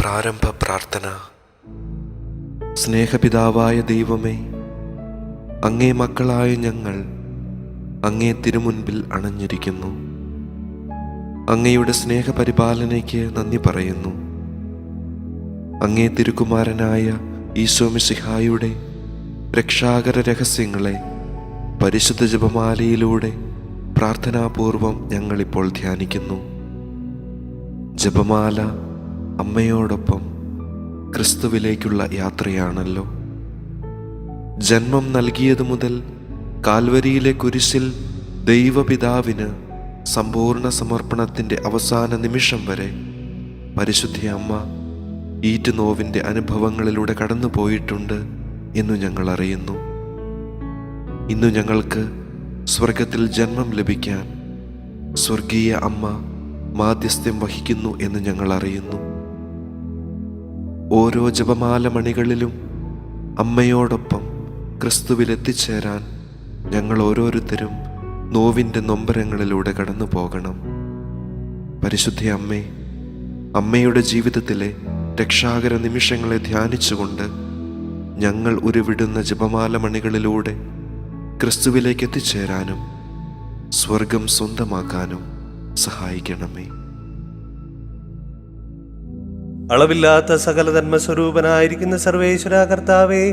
പ്രാരംഭ പ്രാർത്ഥന. സ്നേഹപിതാവായ ദൈവമേ, അങ്ങേ മക്കളായ ഞങ്ങൾ അങ്ങേ തിരുമുൻപിൽ അണഞ്ഞിരിക്കുന്നു. അങ്ങയുടെ സ്നേഹപരിപാലനയ്ക്ക് നന്ദി പറയുന്നു. അങ്ങേ തിരുക്കുമാരനായ ഈശോ മിശിഹായുടെ രക്ഷാകര രഹസ്യങ്ങളെ പരിശുദ്ധ ജപമാലയിലൂടെ പ്രാർത്ഥനാപൂർവം ഞങ്ങളിപ്പോൾ ധ്യാനിക്കുന്നു. ജപമാല അമ്മയോടൊപ്പം ക്രിസ്തുവിലേക്കുള്ള യാത്രയാണല്ലോ. ജന്മം നൽകിയതു മുതൽ കാൽവരിയിലെ കുരിശിൽ ദൈവപിതാവിന് സമ്പൂർണ്ണ സമർപ്പണത്തിൻ്റെ അവസാന നിമിഷം വരെ പരിശുദ്ധ അമ്മ ഈറ്റുനോവിൻ്റെ അനുഭവങ്ങളിലൂടെ കടന്നുപോയിട്ടുണ്ട് എന്നു ഞങ്ങൾ അറിയുന്നു. ഇന്നു ഞങ്ങൾക്ക് സ്വർഗത്തിൽ ജന്മം ലഭിക്കാൻ സ്വർഗീയ അമ്മ മാധ്യസ്ഥ്യം വഹിക്കുന്നു എന്ന് ഞങ്ങൾ അറിയുന്നു. ഓരോ ജപമാല മണികളിലും അമ്മയോടൊപ്പം ക്രിസ്തുവിലെത്തിച്ചേരാൻ ഞങ്ങൾ ഓരോരുത്തരും നോവിൻ്റെ നൊമ്പരങ്ങളിലൂടെ കടന്നു പോകണം. പരിശുദ്ധ അമ്മേ, അമ്മയുടെ ജീവിതത്തിലെ രക്ഷാകര നിമിഷങ്ങളെ ധ്യാനിച്ചുകൊണ്ട് ഞങ്ങൾ ഉരുവിടുന്ന ജപമാല മണികളിലൂടെ ക്രിസ്തുവിലേക്ക് എത്തിച്ചേരാനും സ്വർഗം സ്വന്തമാക്കാനും സഹായിക്കണമേ. അളവില്ലാത്ത സകല ധർമ്മസ്വരൂപനായിരിക്കുന്ന സർവേശ്വര കർത്താവേ,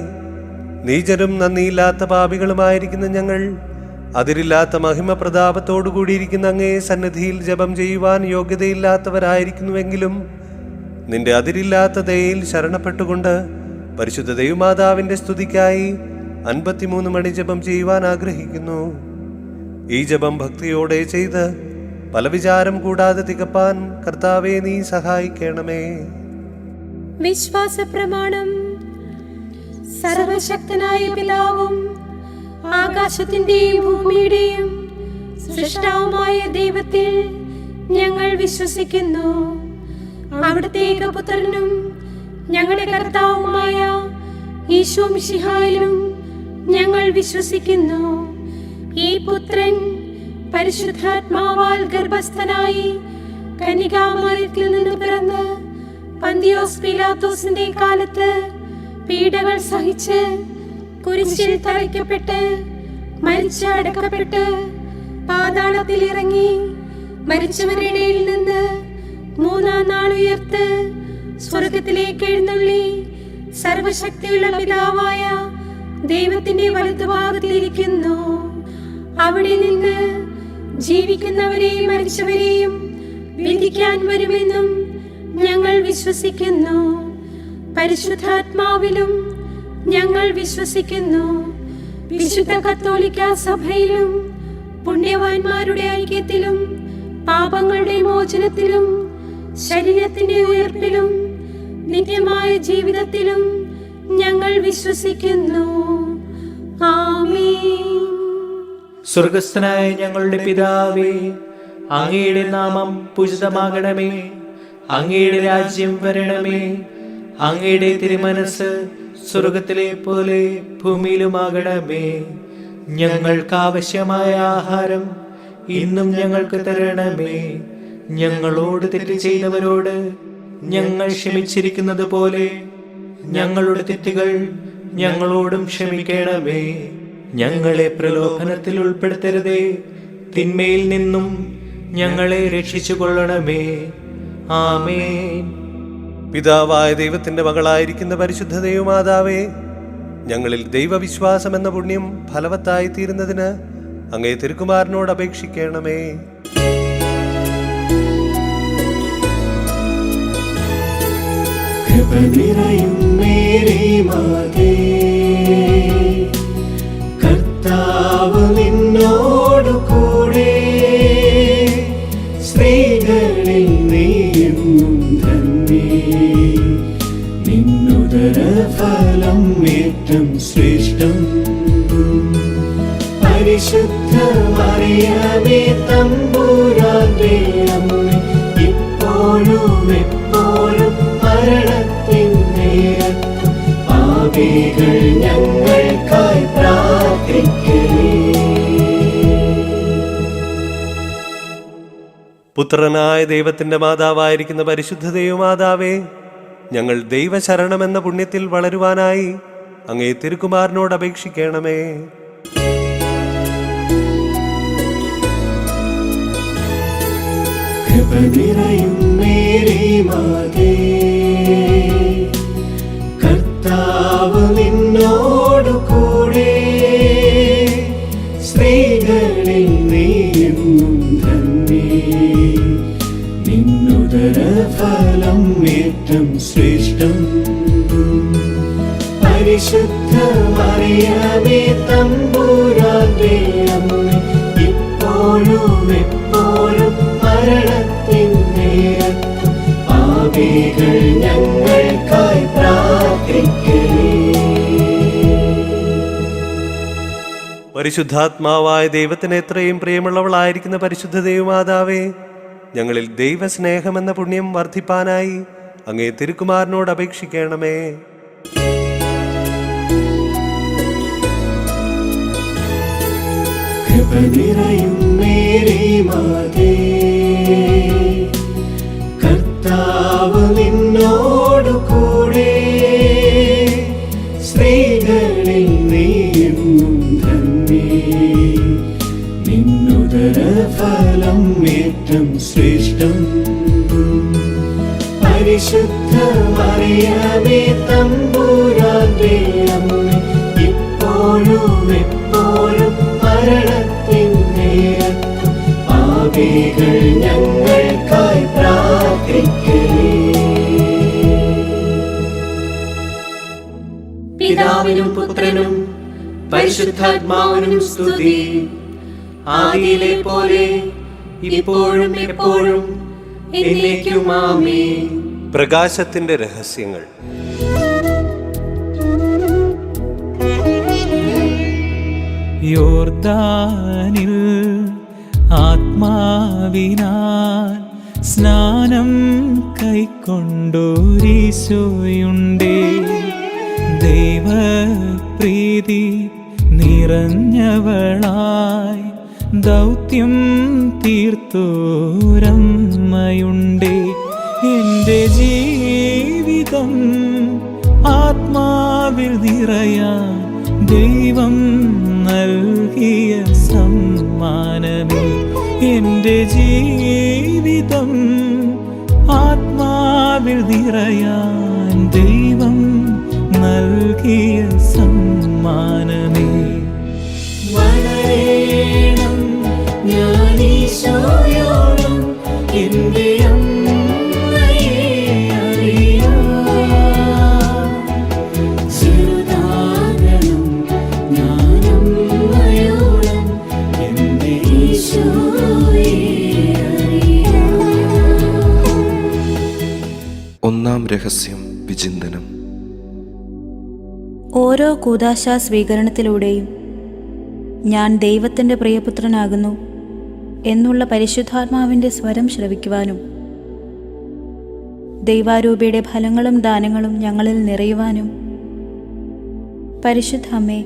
നീചരും നന്ദിയില്ലാത്ത പാപികളുമായിരിക്കുന്ന ഞങ്ങൾ അതിരില്ലാത്ത മഹിമ പ്രതാപത്തോടുകൂടിയിരിക്കുന്ന അങ്ങേ സന്നിധിയിൽ ജപം ചെയ്യുവാൻ യോഗ്യതയില്ലാത്തവരായിരിക്കുന്നുവെങ്കിലും നിന്റെ അതിരില്ലാത്ത ദയയിൽ ശരണപ്പെട്ടുകൊണ്ട് പരിശുദ്ധ ദൈവമാതാവിൻ്റെ സ്തുതിക്കായി 53 മണി ജപം ചെയ്യുവാൻ ആഗ്രഹിക്കുന്നു. ഈ ജപം ഭക്തിയോടെ ചെയ്ത് പല വിചാരം കൂടാതെ തികപ്പാൻ കർത്താവേ നീ സഹായിക്കണമേ. വിശ്വാസ പ്രമാണം. സർവശക്തനായ പിതാവും ആകാശത്തിന്റെയും ഭൂമിയുടെയും സൃഷ്ടാവുമായ ദൈവത്തിൽ ഞങ്ങൾ വിശ്വസിക്കുന്നു. അവിടുത്തെ ഏകപുത്രനും ഞങ്ങളുടെ കർത്താവുമായ ഈശോ മിശിഹായിലും ഞങ്ങൾ വിശ്വസിക്കുന്നു. ഈ പുത്രൻ പരിശുദ്ധാത്മാവാൽ ഗർഭസ്ഥനായി കന്യകാമറിയത്തിൽ നിന്ന് പിറന്ന് പന്തിയോസ് പീലാത്തോസിന്റെ കാലത്ത് പീഡകൾ സഹിച്ച് കുരിശിൽ തറയ്ക്കപ്പെട്ട് മരിച്ച് അടക്കപ്പെട്ട് പാതാളത്തിൽ ഇറങ്ങി മരിച്ചവരുടെ ഇടയിൽ നിന്ന് 3-ാം നാൾ ഉയർത്ത് സ്വർഗത്തിലേക്ക് എഴുന്നള്ളി സർവശക്തിയുള്ള പിതാവായ ദൈവത്തിന്റെ വലതുഭാഗത്തിലിരിക്കുന്നു. അവിടെ നിന്ന് ജീവിക്കുന്നവരെയും മരിച്ചവരെയും വിധിക്കാൻ വരുമെന്നും ഞങ്ങൾ വിശ്വസിക്കുന്നു. പരിശുദ്ധാത്മാവിലും ഞങ്ങൾ വിശ്വസിക്കുന്നു. വിശുദ്ധ കത്തോലിക്ക സഭയിലും പുണ്യവാന്മാരുടെ ഐക്യത്തിലും പാപങ്ങളുടെ മോചനത്തിലും ശരീരത്തിന്റെ ഉയർപ്പിലും നിത്യമായ ജീവിതത്തിലും ഞങ്ങൾ വിശ്വസിക്കുന്നു. ആമേൻ. സ്വർഗസ്ഥനായ ഞങ്ങളുടെ പിതാവേ, അങ്ങയുടെ നാമം പൂജിതമാകണമേ. അങ്ങയുടെ രാജ്യം വരണമേ. അങ്ങയുടെ തിരുമനസ് സ്വർഗത്തിലെ പോലെ ഭൂമിയിലുമാകണമേ. ഞങ്ങൾക്ക് ആവശ്യമായ ആഹാരം ഇന്നും ഞങ്ങൾക്ക് തരണമേ. ഞങ്ങളോട് തെറ്റ് ചെയ്തവരോട് ഞങ്ങൾ ക്ഷമിച്ചിരിക്കുന്നത് പോലെ ഞങ്ങളുടെ തെറ്റുകൾ ഞങ്ങളോടും ക്ഷമിക്കണമേ. ഞങ്ങളെ പ്രലോഭനത്തിൽ ഉൾപ്പെടുത്തരുതേ, തിന്മയിൽ നിന്നും ഞങ്ങളെ രക്ഷിച്ചു കൊള്ളണമേ. ആമേൻ. പിതാവായ ദൈവത്തിന്റെ മകളായിരിക്കുന്ന പരിശുദ്ധ ദൈവമാതാവേ, ഞങ്ങളിൽ ദൈവവിശ്വാസം എന്ന പുണ്യം ഫലവത്തായി തീരുന്നതിന് അങ്ങേ തിരുക്കുമാരനോട് അപേക്ഷിക്കണമേ. കർത്താവ് നിന്നോടു കൂടെ, സ്ത്രീകളിൽ നീയും ധന്യേ. നിന്നുദര ഫലം ഏറ്റം ശ്രേഷ്ഠം. പരിശുദ്ധ മറിയമേ തമ്പുരാന്റെ അമ്മേ, ഇപ്പോഴും എപ്പോഴും മരണത്തിൻ നേരത്തും പാപികൾ ഞങ്ങൾക്കായി പ്രാർത്ഥിക്കണേ. പുത്രനായ ദൈവത്തിന്റെ മാതാവായിരിക്കുന്ന പരിശുദ്ധ ദൈവമാതാവേ, ഞങ്ങൾ ദൈവശരണമെന്ന പുണ്യത്തിൽ വളരുവാനായി അങ്ങേ തിരുക്കുമാരനോട് അപേക്ഷിക്കണമേ. കൃപ നിറയും മേരി മാതേ, കർത്താവ് നിന്നോടു കൂടെ, സ്ത്രീകളിൽ നീയെന്നും ധന്യേ, നിന്നുദര ഫലം ഏറ്റം ശ്രേഷ്ഠം. പരിശുദ്ധ മറിയമേ തമ്പുരാന്റെ അമ്മേ, ഇപ്പോഴും എപ്പോഴും മരണത്തിൻ നേരത്തും പാപികൾ ഞങ്ങൾക്കായി പ്രാർത്ഥിക്കണേ. പരിശുദ്ധാത്മാവായ ദൈവത്തിന് എത്രയും പ്രിയമുള്ളവളായിരിക്കുന്ന പരിശുദ്ധ ദൈവമാതാവേ, ഞങ്ങളിൽ ദൈവസ്നേഹമെന്ന പുണ്യം വർദ്ധിപ്പാനായി അങ്ങേ തിരുക്കുമാരനോട് അപേക്ഷിക്കണമേ. കൃപ നിറയും മേരി മാതേ, കർത്താവ് നിന്നോടു കൂടെ, സ്ത്രീകളിൽ നീയെന്നും ധന്യേ, നിന്നുദര ഫലം ഏറ്റം ശ്രേഷ്ഠം. പരിശുദ്ധ മറിയമേ തമ്പുരാന്റെ അമ്മേ, ഇപ്പോഴും എപ്പോഴും മരണത്തിൻ നേരത്തും പാപികൾ ഞങ്ങൾക്കായി പ്രാർത്ഥിക്കണേ. പിതാവിനും പുത്രനും പരിശുദ്ധാത്മാവിനും സ്തുതി. ആദിയിലെ പോലെ ഇപ്പോഴും എപ്പോഴും എന്നേക്കും ആമേൻ. പ്രകാശത്തിന്റെ രഹസ്യങ്ങൾ. യോർദാനിൽ ആത്മാവിനാൽ സ്നാനം കൈക്കൊണ്ടോരീശോയുണ്ടേ, ദൈവപ്രീതി നിറഞ്ഞവളായി ദൗത്യം തീർത്തോരമ്മയുണ്ടേ. എൻ്റെ ജീവിതം ആത്മാവിൽ നിറയാൻ ദൈവം നൽകിയ സമ്മാനമേ. എൻ്റെ ജീവിതം ആത്മാവിൽ നിറയാൻ ദൈവം നൽകിയ സമ്മാനമേ. വളരേണം ഞാനീശോയോളം എൻ്റെ അമ്മയെ അറിയാം, ചെറുതാകണം ഞാനമ്മയോളം എൻ്റെ ഈശോയെ അറിയാം. ഒന്നാം രഹസ്യം വിചിന്തനം. ഓരോ കൂദാശാ സ്വീകരണത്തിലൂടെയും ഞാൻ ദൈവത്തിൻ്റെ പ്രിയപുത്രനാകുന്നു എന്നുള്ള പരിശുദ്ധാത്മാവിൻ്റെ സ്വരം ശ്രവിക്കുവാനും ദൈവാരൂപിയുടെ ഫലങ്ങളും ദാനങ്ങളും ഞങ്ങളിൽ നിറയുവാനും പരിശുദ്ധ അമ്മേ,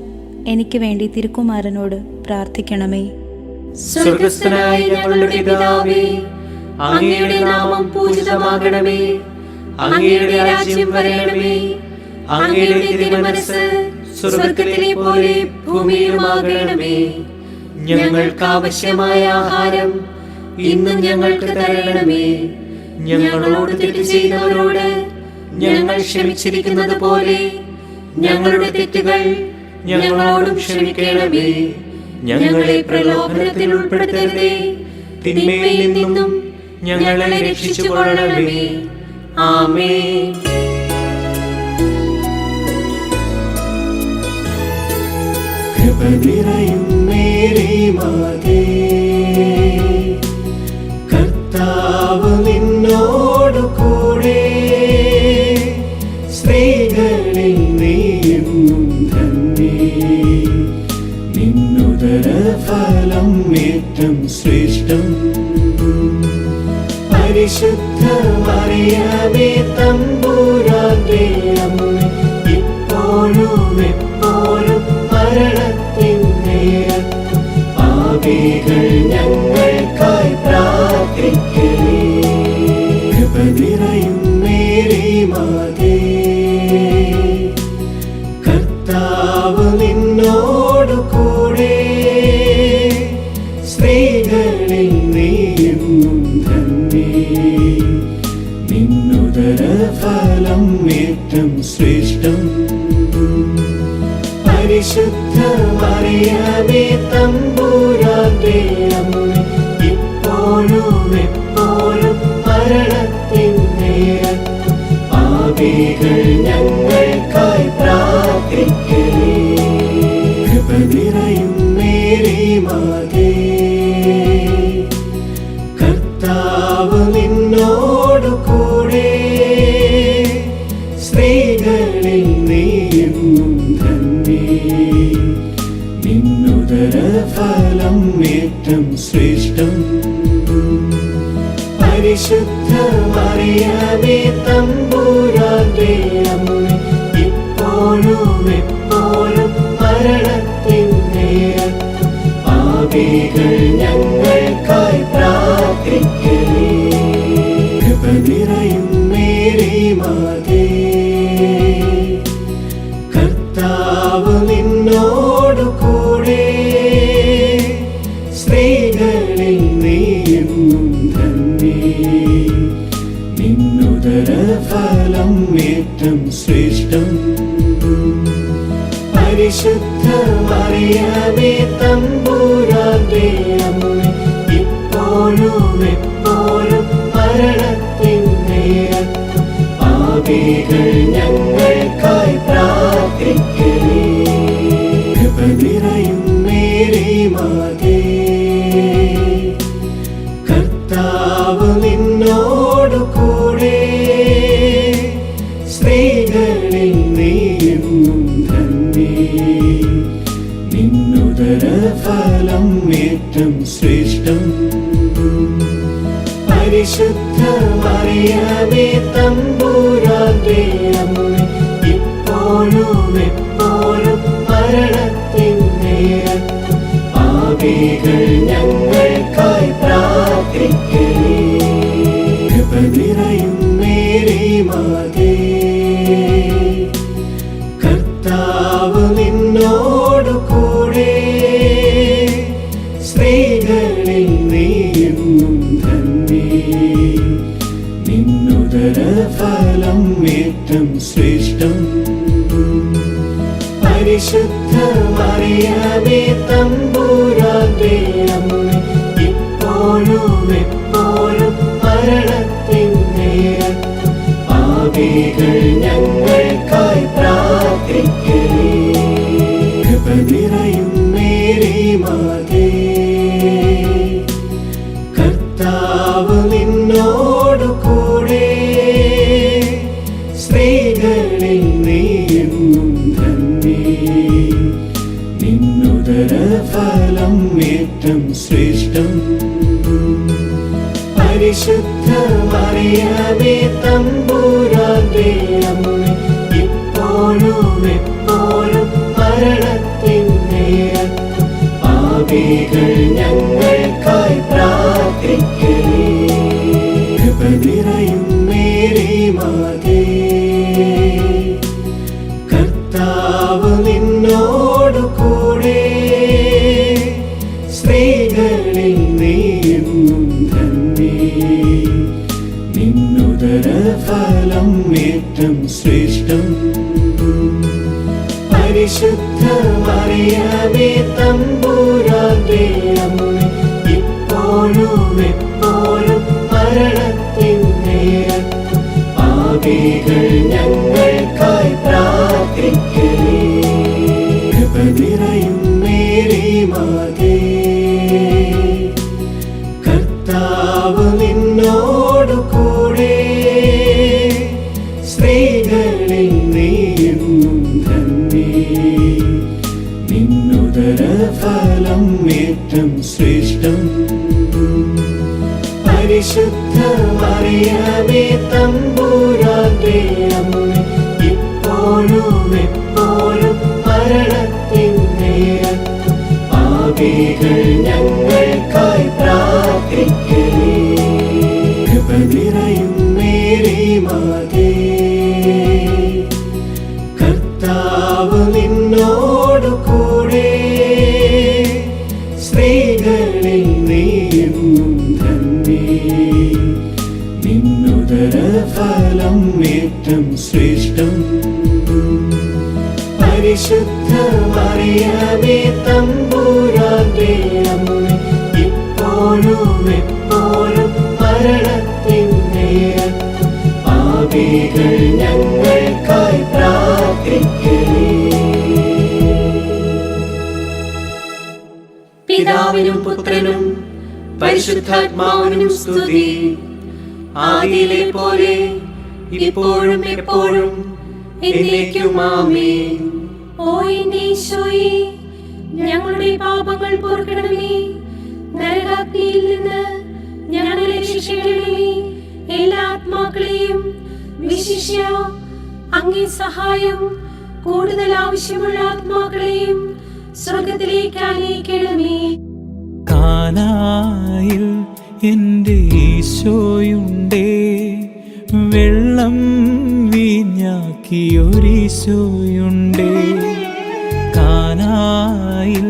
എനിക്ക് വേണ്ടി തിരുക്കുമാരനോട് പ്രാർത്ഥിക്കണമേ. സ്വർഗസ്ഥനായ ഞങ്ങളുടെ പിതാവേ, അങ്ങയുടെ നാമം പൂജിതമാകണമേ. അങ്ങയുടെ രാജ്യം വരണമേ. അങ്ങയുടെ തിരുമനസ്സ് സ്വർഗത്തിലെ പോലെ ഭൂമിയിലുമാകണമേ. ഞങ്ങൾക്ക് ആവശ്യമായ ആഹാരം ഇന്നും ഞങ്ങൾക്ക് തരണമേ. ഞങ്ങളോട് തെറ്റ് ചെയ്യുന്നവരോട് ഞങ്ങൾ ക്ഷമിച്ചിരിക്കുന്നത് പോലെ ഞങ്ങളുടെ തെറ്റുകൾ ഞങ്ങളോടും ക്ഷമിക്കണമേ. ഞങ്ങളെ പ്രലോഭനത്തിൽ ഉൾപ്പെടുത്തരുതേ, തിന്മയിൽ നിന്നും ഞങ്ങളെ രക്ഷിച്ചുകൊള്ളണമേ. ആമേൻ. കൃപ നിറയും മേരി മാതേ, കർത്താവ് നിന്നോടു കൂടെ, സ്ത്രീകളിൽ നീയെന്നും ധന്യേ, നിന്നുദര ഫലം ഏറ്റം ശ്രേഷ്ഠം. പരിശുദ്ധ മറിയമേ തമ്പുരാന്റെ അമ്മേ, ഇപ്പോഴും എപ്പോഴും മരണത്തിൻ നേരത്തും പാപികൾ ഞങ്ങൾക്കായി പ്രാർത്ഥിക്കണേ. കൃപ നിറയും മേരി മാതേ, നിന്നുദരഫലം ഏറ്റം ശ്രേഷ്ഠം. പരിശുദ്ധ മറിയമേ തമ്പുരാന്റെ അമ്മേ, ഇപ്പോഴും എപ്പോഴും മരണത്തിൻ നേരത്തും പാപികൾ ഞങ്ങൾക്കായി പ്രാർത്ഥിക്കണേ. കൃപ നിറയും മേരി മാതേ, കർത്താവ് നിന്നോടു കൂടെ, സ്ത്രീകളിൽ നീയും ധന്യേ. നിന്നുദരഫലം ഏറ്റം ശ്രേഷ്ഠം. പരിശുദ്ധ മറിയമേ തമ്പുരാന്റെ അമ്മേ, ഇപ്പോഴും എപ്പോഴും മരണത്തിൻ നേരത്തും പാപികൾ ഞങ്ങൾക്കായി പ്രാർത്ഥിക്കണേ. കൃപ നിറയും മേരി മാതേ, കർത്താവ് നിന്നോടു കൂടെ, സ്ത്രീകളിൽ നീയും ധന്യേ. നിന്നുദരഫലം ഏറ്റം ശ്രേഷ്ഠം. പരിശുദ്ധ മറിയമേ തമ്പുരാന്റെ അമ്മേ, ഇപ്പോഴും എപ്പോഴും മരണത്തിൻ നേരത്തും പാപികൾ ഞങ്ങൾക്കായി പ്രാർത്ഥിക്കണേ. കൃപ നിറയും മേരി മാതേ, കർത്താവ് നിന്നോടു കൂടെ, സ്ത്രീകളിൽ നീയും ധന്യേ. നിന്നുദരഫലം ഏറ്റം ശ്രേഷ്ഠം. പരിശുദ്ധ മറിയമേ തമ്പുരാന്റെ അമ്മേ, ഇപ്പോഴും എപ്പോഴും മരണത്തിൻ നേരത്തും പാപികൾ ഞങ്ങൾക്കായി പ്രാർത്ഥിക്കണേ. കൃപ നിറയും മേരി മാതേ, കർത്താവ് നിന്നോടു കൂടെ, സ്ത്രീകളിൽ നീയും ധന്യേ. നിന്നുദരഫലം ഏറ്റം ശ്രേഷ്ഠം. പരിശുദ്ധ മറിയമേ തമ്പുരാന്റെ അമ്മേ, ഇപ്പോഴും എപ്പോഴും മരണത്തിൻ നേരത്തും പാപികൾ ഞങ്ങൾക്കായി പ്രാർത്ഥിക്കണേ. കൃപ നിറയും മേരി മാതേ, കർത്താവ് നിന്നോടു കൂടെ, സ്ത്രീകളിൽ നീയും ധന്യേ. നിന്നുദരഫലം ഏറ്റം ശ്രേഷ്ഠം. പരിശുദ്ധ മറിയമേ തമ്പുരാന്റെ അമ്മേ, ഇപ്പോഴും എപ്പോഴും മരണത്തിൻ നേരത്തും പാപികൾ ഞങ്ങൾക്കായി പ്രാർത്ഥിക്കണേ. കൃപ നിറയും മേരി മാതേ, കർത്താവ് നിന്നോടു കൂടെ, സ്ത്രീകളിൽ നീയും ധന്യേ. നിന്നുദരഫലം ഏറ്റം ശ്രേഷ്ഠം. പരിശുദ്ധ മറിയമേ തമ്പുരാന്റെ അമ്മേ, ഇപ്പോഴും എപ്പോഴും മരണത്തിൻ നേരത്തും പാപികൾ ഞങ്ങൾക്കായി പ്രാർത്ഥിക്കണേ. കൃപ നിറയും മേരി മാതേ, കർത്താവ് നിന്നോടു കൂടെ, സ്ത്രീകളിൽ നീയും ധന്യേ. നിന്നുദരഫലം ഏറ്റം ശ്രേഷ്ഠം. പരിശുദ്ധ മറിയമേ തമ്പുരാന്റെ അമ്മേ, ഇപ്പോഴും എപ്പോഴും മരണത്തിൻ നേരത്തും പാപികൾ ഞങ്ങൾക്കായി പ്രാർത്ഥിക്കണേ. കൃപ നിറയും മേരി മാതേ, കർത്താവ് നിന്നോടു കൂടെ, സ്ത്രീകളിൽ നീയും ധന്യേ. നിന്നുദരഫലം ഉദരഫലം ഏറ്റവും ശ്രേഷ്ഠം. പരിശുദ്ധ മറിയമേ തമ്പുരാന്റെ അമ്മേ, ഇപ്പോഴും എപ്പോഴും മരണത്തിൻ നേരത്തും പാപികൾ ഞങ്ങൾക്കായി പ്രാർത്ഥിക്കണേ. പിതാവിനും പുത്രനും പരിശുദ്ധാത്മാവിനും സ്തുതി. ആദിയിലെ പോലെ ഇപ്പോഴും എപ്പോഴും എന്നേക്കും ആമേൻ. ഓ എന്റെ ഈശോയേ, ഞങ്ങളുടെ പാപങ്ങൾ പൊറുക്കണമേ, നരകാഗ്നിയിൽ നിന്ന് ഞങ്ങളെ രക്ഷിക്കണമേ. എല്ലാ ആത്മാക്കളെയും വിശിഷ്യ അങ്ങേ സഹായം കൂടുതൽ ആവശ്യമുള്ള ആത്മാക്കളെയും സ്വർഗത്തിലേക്ക് ആനയിക്കണമേ. കാനായിൽ എൻ്റെ ഈശോയുണ്ടേ, വെള്ളം വീഞ്ഞാക്കിയൊരീശോയുണ്ടേ. കാനായിൽ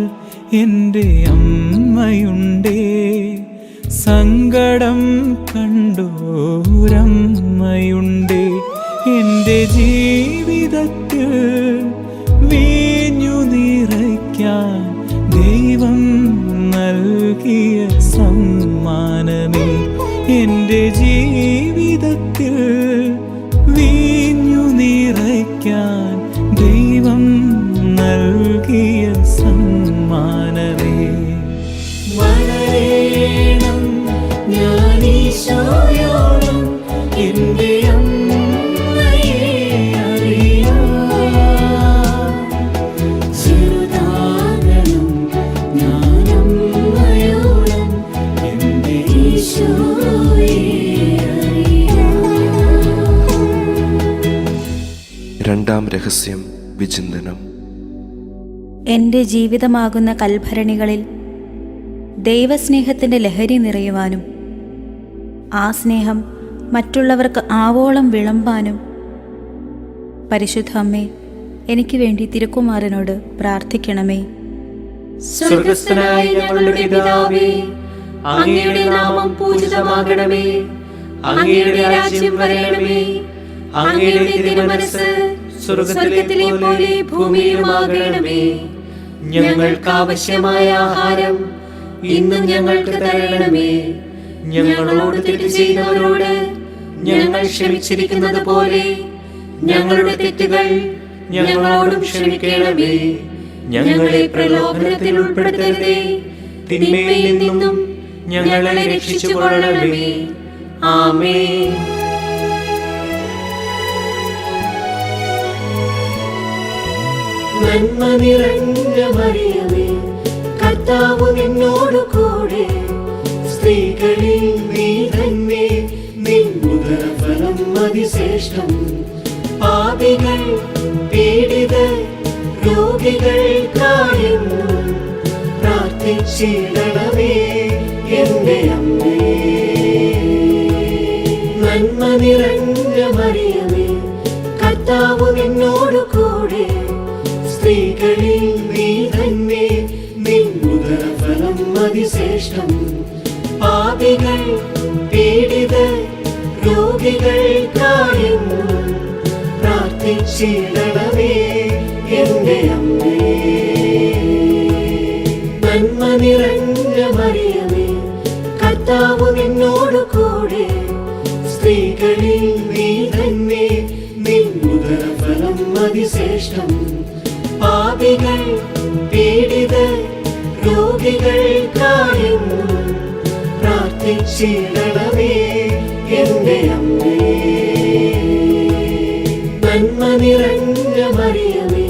എൻ്റെ അമ്മയുണ്ടേ, സങ്കടം കണ്ടോരമ്മയുണ്ടേ. എൻ്റെ ജീവിതത്തിൽ വീഞ്ഞു നിറയ്ക്കാൻ ദൈവം നൽകിയ സമ്മാനമേ. എൻ്റെ ജീവിതത്തിൽ വീഞ്ഞു നിറയ്ക്കാൻ ദൈവം നൽകിയ സമ്മാനമേ. വളരേണം ഞാൻ ഈശോയോളം എൻ്റെ അമ്മയെ അറിയാം. ചെറുതാകണം ഞാൻ അമ്മയോളം എൻ്റെ ഈശോയെ അറിയാം. രണ്ടാം രഹസ്യം വിചിന്തനം. എൻ്റെ ജീവിതമാകുന്ന കൽഭരണികളിൽ ദൈവസ്നേഹത്തിൻ്റെ ലഹരി നിറയുവാനും ആ സ്നേഹം മറ്റുള്ളവർക്ക് ആവോളം വിളമ്പാനും പരിശുദ്ധ അമ്മേ, എനിക്ക് വേണ്ടി തിരുക്കുമാരനോട് പ്രാർത്ഥിക്കണമേ. സ്വർഗസ്ഥനായ ഞങ്ങളുടെ പിതാവേ, അങ്ങയുടെ നാമം പൂജിതമാകണമേ. അങ്ങയുടെ രാജ്യം വരണമേ. അങ്ങയുടെ തിരുമനസ്സ് സ്വർഗത്തിലെ പോലെ ഭൂമിയിലുമാകണമേ. ഞങ്ങൾക്ക് ആവശ്യമായ ആഹാരം ഇന്നും ഞങ്ങൾക്ക് തരണമേ. ഞങ്ങളോട് തെറ്റ് ചെയ്തവരോട് ഞങ്ങൾ ക്ഷമിച്ചിരിക്കുന്നത് പോലെ ഞങ്ങളുടെ തെറ്റുകൾ ഞങ്ങളോടും ക്ഷമിക്കണമേ. ഞങ്ങളെ പ്രലോഭനത്തിൽ ഉൾപ്പെടുത്തരുതേ, തിന്മയിൽ നിന്നും ഞങ്ങളെ രക്ഷിച്ചുകൊള്ളണമേ. ആമേൻ. നന്മ നിറഞ്ഞ മറിയമേ, കർത്താവ് നിന്നോടു കൂടെ, സ്ത്രീകളിൽ നീ തന്നെ, നിൻ ഉദരഫലം അതിശ്രേഷ്ഠം. പാപികൾ പീഡിതർ രോഗികൾക്കായെന്നും പ്രാർത്ഥിച്ചിടണമേ എൻ്റെ അമ്മേ. നന്മ നിറഞ്ഞ മറിയമേ, കർത്താവ് നിന്നോടു കൂടെ, സ്ത്രീകളിൽ നീ തന്നെ, നിൻ ഉദരഫലം അതിശ്രേഷ്ഠം. പാപികൾ പീഡിതർ രോഗികൾക്കായെന്നും പ്രാർത്ഥിച്ചിടണമേ എൻ്റെ അമ്മേ. നന്മ നിറഞ്ഞ മറിയമേ, കർത്താവ് നിന്നോടു കൂടെ, സ്ത്രീകളിൽ നീ തന്നെ, നിൻ ഉദരഫലം അതിശ്രേഷ്ഠം. പാപികൾ പീഡിതർ രോഗികൾക്കായെന്നും പ്രാർത്ഥിച്ചിടണമേ എൻ്റെ അമ്മേ. നന്മ നിറഞ്ഞ മറിയമേ,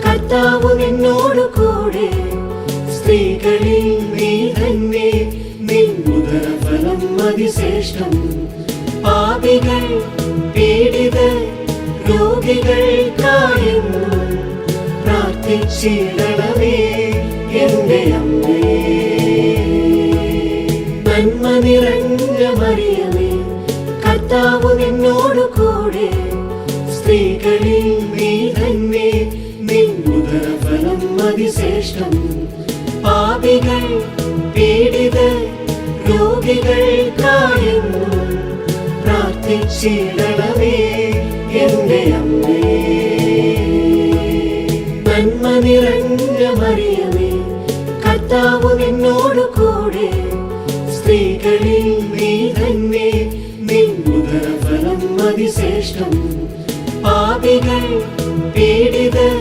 കർത്താവ് നിന്നോടു കൂടെ, സ്ത്രീകളിൽ നീ തന്നെ, നിൻ ഉദരഫലം അതിശ്രേഷ്ഠം. പാപികൾ പീഡിതർ രോഗികൾക്കായെന്നും പ്രാർത്ഥിച്ചിടണമേ എൻ്റെ അമ്മേ. നന്മ നിറഞ്ഞ മറിയമേ, കർത്താവ് നിന്നോടു കൂടെ, സ്ത്രീകളിൽ നീ തന്നെ, നിൻ ഉദരഫലം അതിശ്രേഷ്ഠം. പാപികൾ പീഡിതർ രോഗികൾക്കായെന്നും പ്രാർത്ഥിച്ചിടണമേ പ്രാർത്ഥിച്ചിടണമേ എന്റെ അമ്മേ. നന്മ നിറഞ്ഞ മറിയമേ, കർത്താവ് നിന്നോട് കൂടെ, സ്ത്രീകളിൽ നീ തന്നെ, നിൻ ഉദരഫലം അതിശ്രേഷ്ഠം. പാപികൾ പീഡിതർ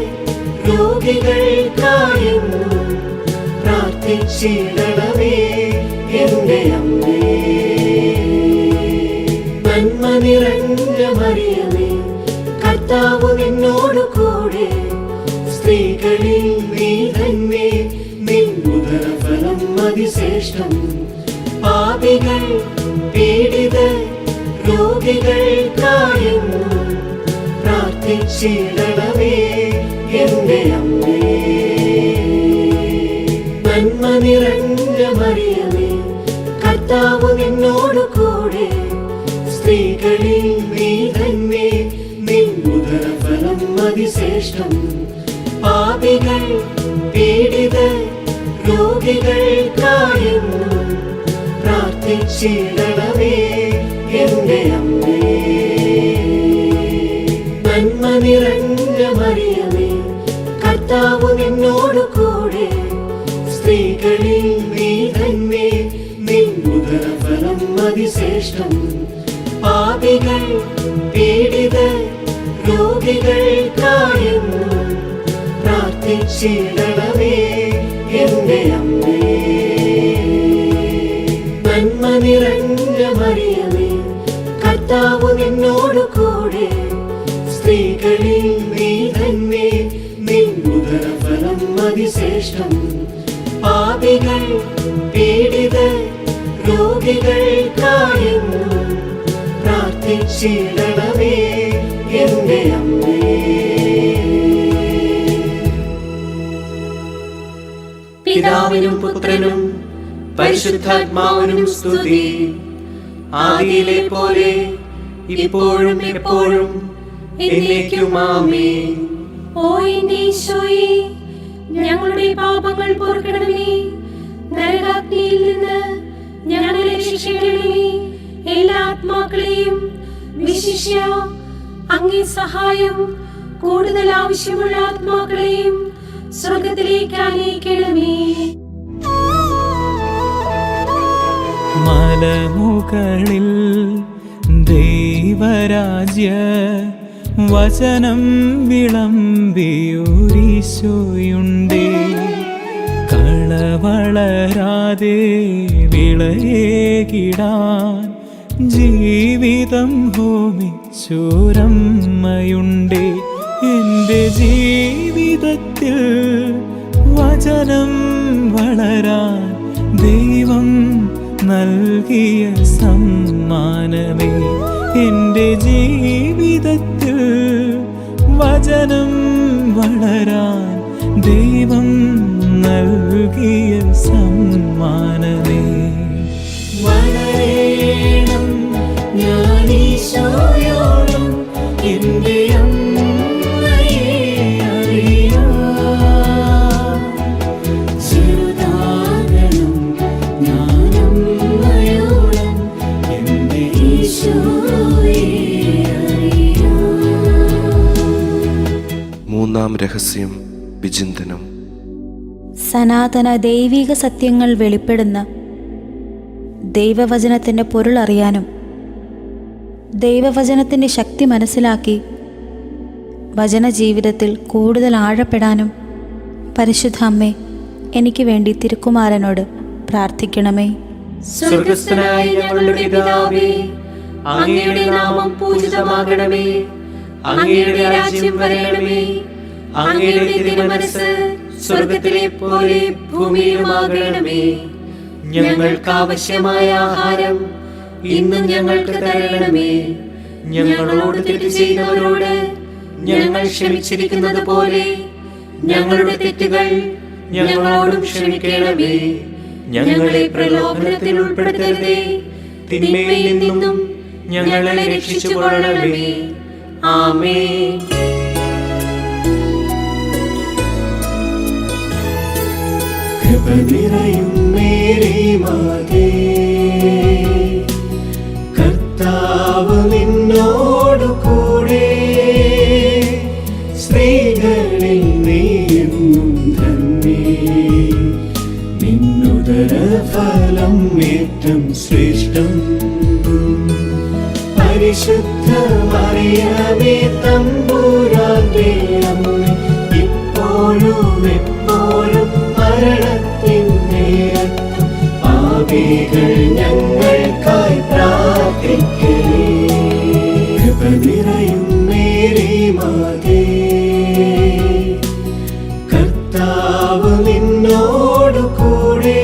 രോഗികൾക്കായെന്നും പ്രാർത്ഥിച്ചിടണമേ എന്റെ അമ്മേ. നന്മ നിറഞ്ഞ മറിയമേ, കർത്താവ് നിന്നോട് കൂടെ, സ്ത്രീകളിൽ നീ തന്നെ, നിൻ ഉദരഫലം അതിശ്രേഷ്ഠം. പാപികൾ പീഡിതർ രോഗികൾക്കായെന്നും പ്രാർത്ഥിച്ചിടണമേ എന്റെ അമ്മേ. നന്മ നിറഞ്ഞ മറിയമേ, കർത്താവ് നിന്നോട് കൂടെ, സ്ത്രീകളിൽ നീ തന്നെ, നിൻ ഉദരഫലം അതിശ്രേഷ്ഠം. പാപികൾ പീഡിതർ രോഗികൾക്കായെന്നും പ്രാർത്ഥിച്ചിടണമേ എന്റെ അമ്മേ. നന്മ നിറഞ്ഞ മറിയമേ, കർത്താവ് നിന്നോട് കൂടെ, സ്ത്രീകളിൽ നീ തന്നെ, നിൻ ഉദരഫലം അതിശ്രേഷ്ഠം. പാപികൾ പീഡിതർ രോഗികൾക്കായെന്നും പ്രാർത്ഥിച്ചിടണമേ എന്റെ അമ്മേ. നന്മ നിറഞ്ഞ മറിയമേ, കർത്താവ് നിന്നോട് കൂടെ, സ്ത്രീകളിൽ നീ തന്നെ, നിൻ ഉദരഫലം അതിശ്രേഷ്ഠം. പാപികൾ പീഡിതർ രോഗികൾക്കായെന്നും പ്രാർത്ഥിച്ചിടണമേ എന്റെ അമ്മേ. പിതാവിനും പുത്രനും പരിശുദ്ധാത്മാവിനും സ്തുതി. ആദിയിലെ പോലെ ഇപ്പോഴും എപ്പോഴും എന്നേക്കും ആമേൻ. ഓ എന്റെ ഈശോയെ, ഞങ്ങളുടെ പാപങ്ങൾ പൊറുക്കണമേ. നരകാഗ്നിയിൽ നിന്ന് ഞങ്ങളെ രക്ഷിക്കണമേ. എല്ലാ ആത്മാക്കളെയും വിശിഷ്യ അങ്ങേ സഹായം കൂടുതൽ ആവശ്യമുള്ള ആത്മാക്കളെയും സ്വർഗത്തിലേക്ക് അനയിക്കണമേ. മലമുകളിൽ ദൈവരാജ്യ വചനം വിളമ്പിയൊരീശോയുണ്ടേ. കളവളരാതെ വിളയേകിടാൻ ജീവിതം ഹോമിച്ചോരമ്മയുണ്ടേ. എൻ്റെ ജീവിതത്തിൽ വചനം വളരാൻ ദൈവം നൽകിയ സമ്മാനമേ. എൻ്റെ ജീവിതത്തിൽ വചനം വളരാൻ ദൈവം നൽകിയ സമ്മാനമേ. വളരേണം ഞാനീശോയോളം എന്റെ അമ്മയെ അറിയാം. ചെറുതാകണം ഞാനമ്മയോളം എന്റെ ഈശോയെ അറിയാം. മൂന്നാം രഹസ്യം വിചിന്തനം. സനാതന ദൈവിക സത്യങ്ങൾ വെളിപ്പെടുന്ന ദൈവവചനത്തിൻ്റെ പൊരുൾ അറിയാനും ദൈവവചനത്തിൻ്റെ ശക്തി മനസ്സിലാക്കി വചനജീവിതത്തിൽ കൂടുതൽ ആഴപ്പെടാനും പരിശുദ്ധ അമ്മേ, എനിക്ക് വേണ്ടി തിരുക്കുമാരനോട് പ്രാർത്ഥിക്കണമേ. സ്വർഗസ്ഥനായ ഞങ്ങളുടെ പിതാവേ, അങ്ങയുടെ നാമം പൂജിതമാകണമേ. അങ്ങയുടെ രാജ്യം വരണമേ. അങ്ങയുടെ തിരുമനസ്സ് സ്വർഗത്തിലെ പോലെ ഭൂമിയിലുമാകണമേ. ഞങ്ങൾക്ക് ആവശ്യമായ ആഹാരം ഇന്നും ഞങ്ങൾക്ക് തരണമേ. ഞങ്ങളോട് തെറ്റ് ചെയ്തവരോട് ഞങ്ങൾ ക്ഷമിച്ചിരിക്കുന്നത് പോലെ ഞങ്ങളുടെ തെറ്റുകൾ ഞങ്ങളോടും ക്ഷമിക്കണമേ. ഞങ്ങളെ പ്രലോഭനത്തിൽ ഉൾപ്പെടുത്തരുതേ, തിന്മയിൽ നിന്നും ഞങ്ങളെ രക്ഷിച്ചുകൊള്ളണമേ. ആമേൻ. കൃപ നിറയും മേരി മാതേ, കർത്താവ് നിന്നോടു കൂടെ സ്ത്രീകളിൽ നീയെന്നും ധന്യേ നിന്നുദര ഫലം ഏറ്റം ശ്രേഷ്ഠം പരിശുദ്ധ മറിയമേ തമ്പുരാന്റെ അമ്മേ ഇപ്പോഴും എപ്പോഴും മരണത്തിൻ നേരത്തും പാപികൾ ഞങ്ങൾക്കായി പ്രാർത്ഥിക്കണേ കൃപ നിറയും മേരി മാതേ കർത്താവ് നിന്നോടു കൂടെ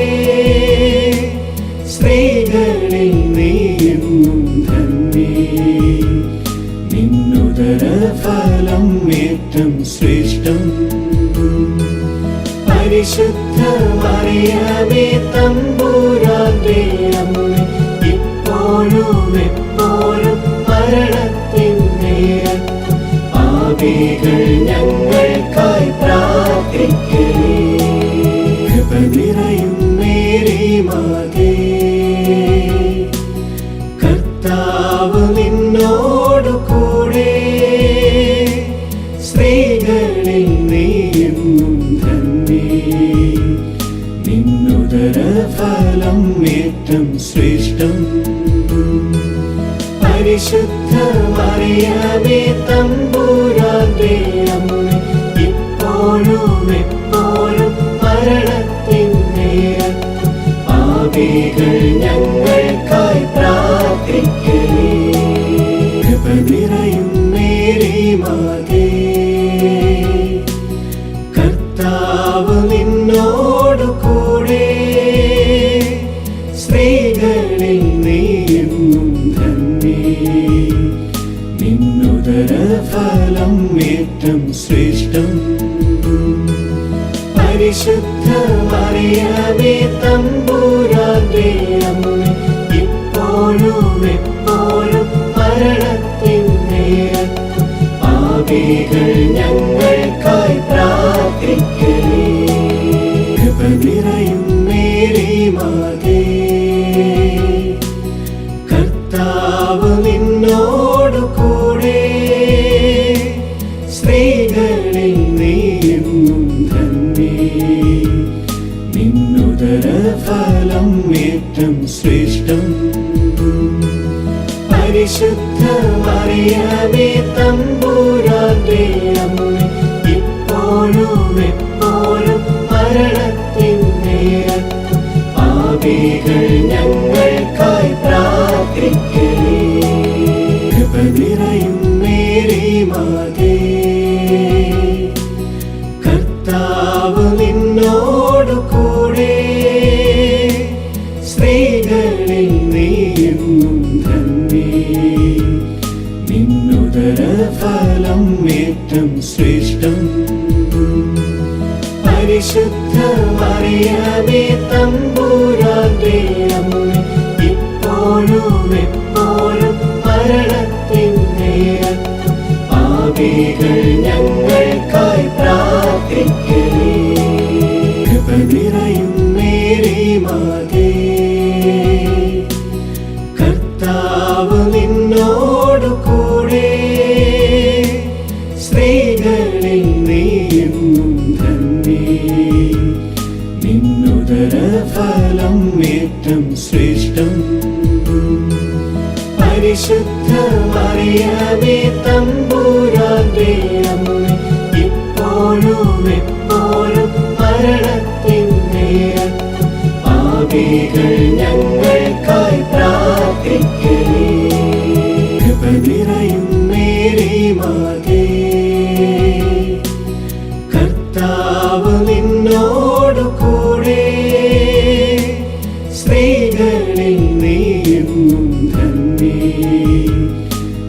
സ്ത്രീകളിൽ നീയെന്നും ധന്യേ നിന്നുദര ഫലം ഏറ്റം ശ്രേഷ്ഠം പരിശുദ്ധ മറിയമേ തമ്പുരാന്റെ അമ്മേ ഇപ്പോഴും എപ്പോഴും മരണത്തിൻ നേരത്തും പാപികൾ ഞങ്ങൾക്കായി പ്രാർത്ഥിക്കണേ കൃപ നിറയും മേരി മാതേ കർത്താവ് നിന്നോടു കൂടെ സ്ത്രീകളിൽ നീയെന്നും ധന്യേ നിന്നുദര ഫലം ഏറ്റം ശ്രേഷ്ഠം പരിശുദ്ധ മറിയമേ തമ്പുരാന്റെ അമ്മേ ഇപ്പോഴും എപ്പോഴും മരണത്തിൻ നേരത്തും പാപികൾ ഞങ്ങൾക്കായി പ്രാർത്ഥിക്കണേ കൃപ നിറയും മേരി മാതേ കർത്താവ് നിന്നോടു കൂടെ സ്ത്രീകളിൽ നീയെന്നും ധന്യേ നിന്നുദര ഫലം ഏറ്റം ശ്രേഷ്ഠം പരിശുദ്ധ മറിയമേ തമ്പുരാന്റെ അമ്മേ ഇപ്പോഴും എപ്പോഴും മരണത്തിൻ നേരത്തും പാപികൾ ഞങ്ങൾക്കായി പ്രാർത്ഥിക്കണേ കൃപ നിറയും മേരി മാതേ കർത്താവ് നിന്നോടു കൂടെ സ്ത്രീകളിൽ നീയെന്നും ധന്യേ നിന്നുദര ഫലം ഏറ്റം ശ്രേഷ്ഠം പരിശുദ്ധ മറിയമേ തമ്പുരാന്റെ അമ്മേ ഇപ്പോഴും എപ്പോഴും മരണത്തിൻ നേരത്തും പാപികൾ ഞങ്ങൾക്കായി പ്രാർത്ഥിക്കണേ കൃപ നിറയും മേരി മാതേ കർത്താവ് നിന്നോടു കൂടെ സ്ത്രീകളിൽ നീയെന്നും ധന്യേ നിന്നുദര ഫലം ഏറ്റം ശ്രേഷ്ഠം പരിശുദ്ധ മറിയമേ തമ്പുരാന്റെ അമ്മേ ഇപ്പോഴും എപ്പോഴും മരണത്തിൻ നേരത്തും പാപികൾ ഞങ്ങൾക്കായി പ്രാർത്ഥിക്കണേ കൃപ നിറയും മേരി മാതേ കർത്താവ് നിന്നോടു കൂടെ സ്ത്രീകളിൽ നീയെന്നും ധന്യേ നിന്നുദര ഫലം ഏറ്റം ശ്രേഷ്ഠം പരിശുദ്ധ മറിയമേ തമ്പുരാന്റെ അമ്മേ ഇപ്പോഴും എപ്പോഴും മരണത്തിൻ നേരത്തും പാപികൾ ഞങ്ങൾക്കായി പ്രാർത്ഥിക്കണേ കൃപ നിറയും മേരി മാതേ കർത്താവ് നിന്നോടു കൂടെ സ്ത്രീകളിൽ നീയെന്നും ധന്യേ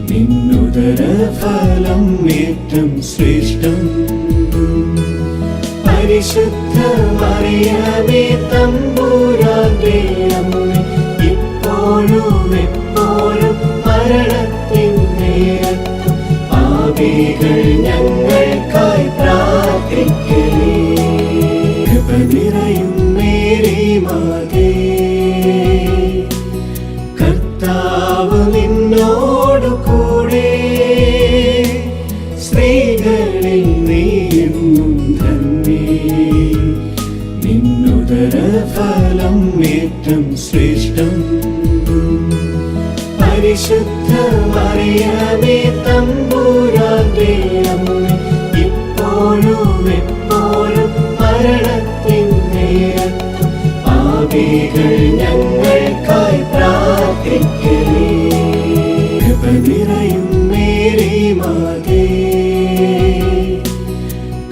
നിന്നുദര ഫലം ഏറ്റം ശ്രേഷ്ഠം പരിശുദ്ധ മറിയമേ തമ്പുരാന്റെ അമ്മേ ഇപ്പോഴും എപ്പോഴും മരണത്തിൻ നേരത്തും പാപികൾ ഞങ്ങൾക്കായി പ്രാർത്ഥിക്കണേ കൃപ നിറയും മേരി മാതേ കർത്താവ് നിന്നോടു മറിയമേ തമ്പുരാന്റെ അമ്മേ, ഇപ്പോഴും എപ്പോഴും മരണത്തിൻ നേരത്തും പാപികൾ ഞങ്ങൾക്കായി പ്രാർത്ഥിക്കണേ. കൃപ നിറയും മേരി മാതേ,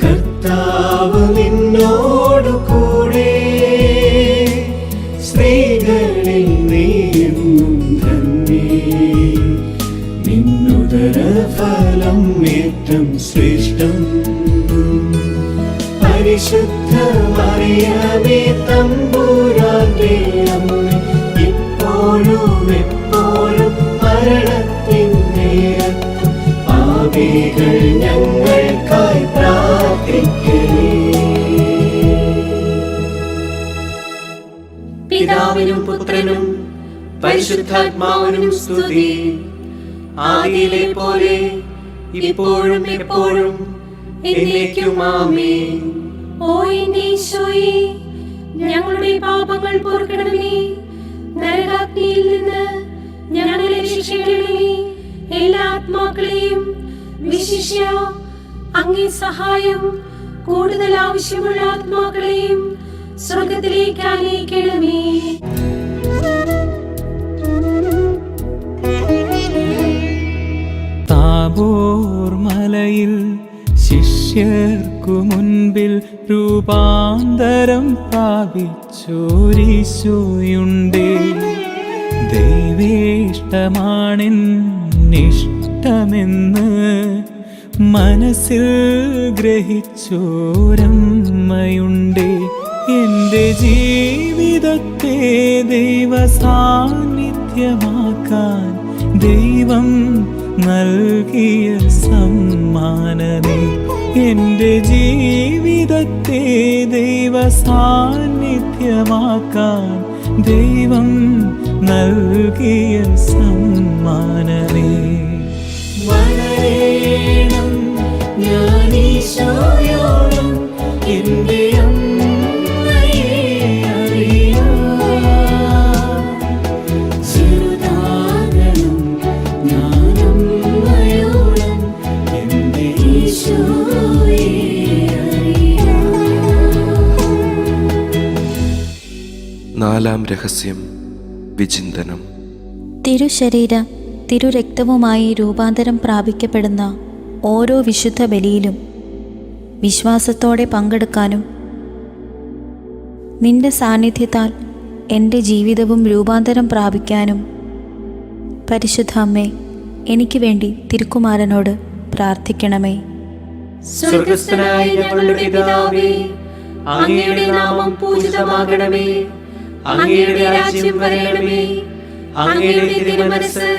കർത്താവ് നിന്നോടു കൂടെ, സ്ത്രീകളിൽ നീയെന്നും ധന്യേ, നിന്നുദരഫലം ഏറ്റം ശ്രേഷ്ഠം. പരിശുദ്ധ മറിയമേ തമ്പുരാന്റെ അമ്മേ, ഇപ്പോഴും എപ്പോഴും മരണത്തിൻ നേരത്തും പാപികൾ ഞങ്ങൾക്കായി പ്രാർത്ഥിക്കണേ. പിതാവിനും പുത്രനും പരിശുദ്ധാത്മാവിനും സ്തുതി. ആദിയിലെ പോലെ ഇപ്പോഴും എപ്പോഴും എന്നേക്കും ആമേൻ. ഓ എന്റെ ഈശോയെ, ഞങ്ങളുടെ പാപങ്ങൾ പൊറുക്കണമേ. നരകാഗ്നിയിൽ നിന്ന് ഞങ്ങളെ രക്ഷിക്കണമേ. എല്ലാ ആത്മാക്കളെയും വിശിഷ്യ അങ്ങേ സഹായം കൂടുതൽ ആവശ്യമുള്ള ആത്മാക്കളെയും സ്വർഗത്തിലേക്ക് ആനയിക്കണമേ. താബോർ മലയിൽ ശിഷ്യർക്കു മുൻപിൽ രൂപാന്തരം പ്രാപിച്ചോരീശോയുണ്ടേ. ദൈവേഷ്ടമാണെന്നിഷ്ടമെന്ന് മനസ്സിൽ ഗ്രഹിച്ചോരമ്മയുണ്ടേ. എൻ്റെ ജീവിതത്തെ ദൈവ സാന്നിധ്യമാക്കാൻ ദൈവം നൽകിയ സമ്മാനമേ. എൻ്റെ ജീവിതത്തെ ദൈവ സാന്നിധ്യമാക്കാൻ ദൈവം നൽകിയ സമ്മാനമേ. വളരണം ഞാൻ ഈശോയോളം എൻ്റെ അമ്മയെ അറിയാം. ചെറുതാകണം ഞാൻ അമ്മയോളം എൻ്റെ ഈശോയെ അറിയാം. നാലാം രഹസ്യം വിചിന്തനം. തിരുശരീര തിരുരക്തവുമായി രൂപാന്തരം പ്രാപിക്കപ്പെടുന്ന ഓരോ വിശുദ്ധ ബലിയിലും വിശ്വാസത്തോടെ പങ്കെടുക്കാനും നിന്റെ സാന്നിധ്യത്താൽ എൻ്റെ ജീവിതവും രൂപാന്തരം പ്രാപിക്കാനും പരിശുദ്ധ അമ്മേ, എനിക്ക് വേണ്ടി തിരുക്കുമാരനോട് പ്രാർത്ഥിക്കണമേ. സ്വർഗസ്ഥനായ ഞങ്ങളുടെ പിതാവേ, അങ്ങയുടെ നാമം പൂജിതമാകണമേ. അങ്ങയുടെ രാജ്യം വരണമേ. അങ്ങയുടെ തിരുമനസ്സ്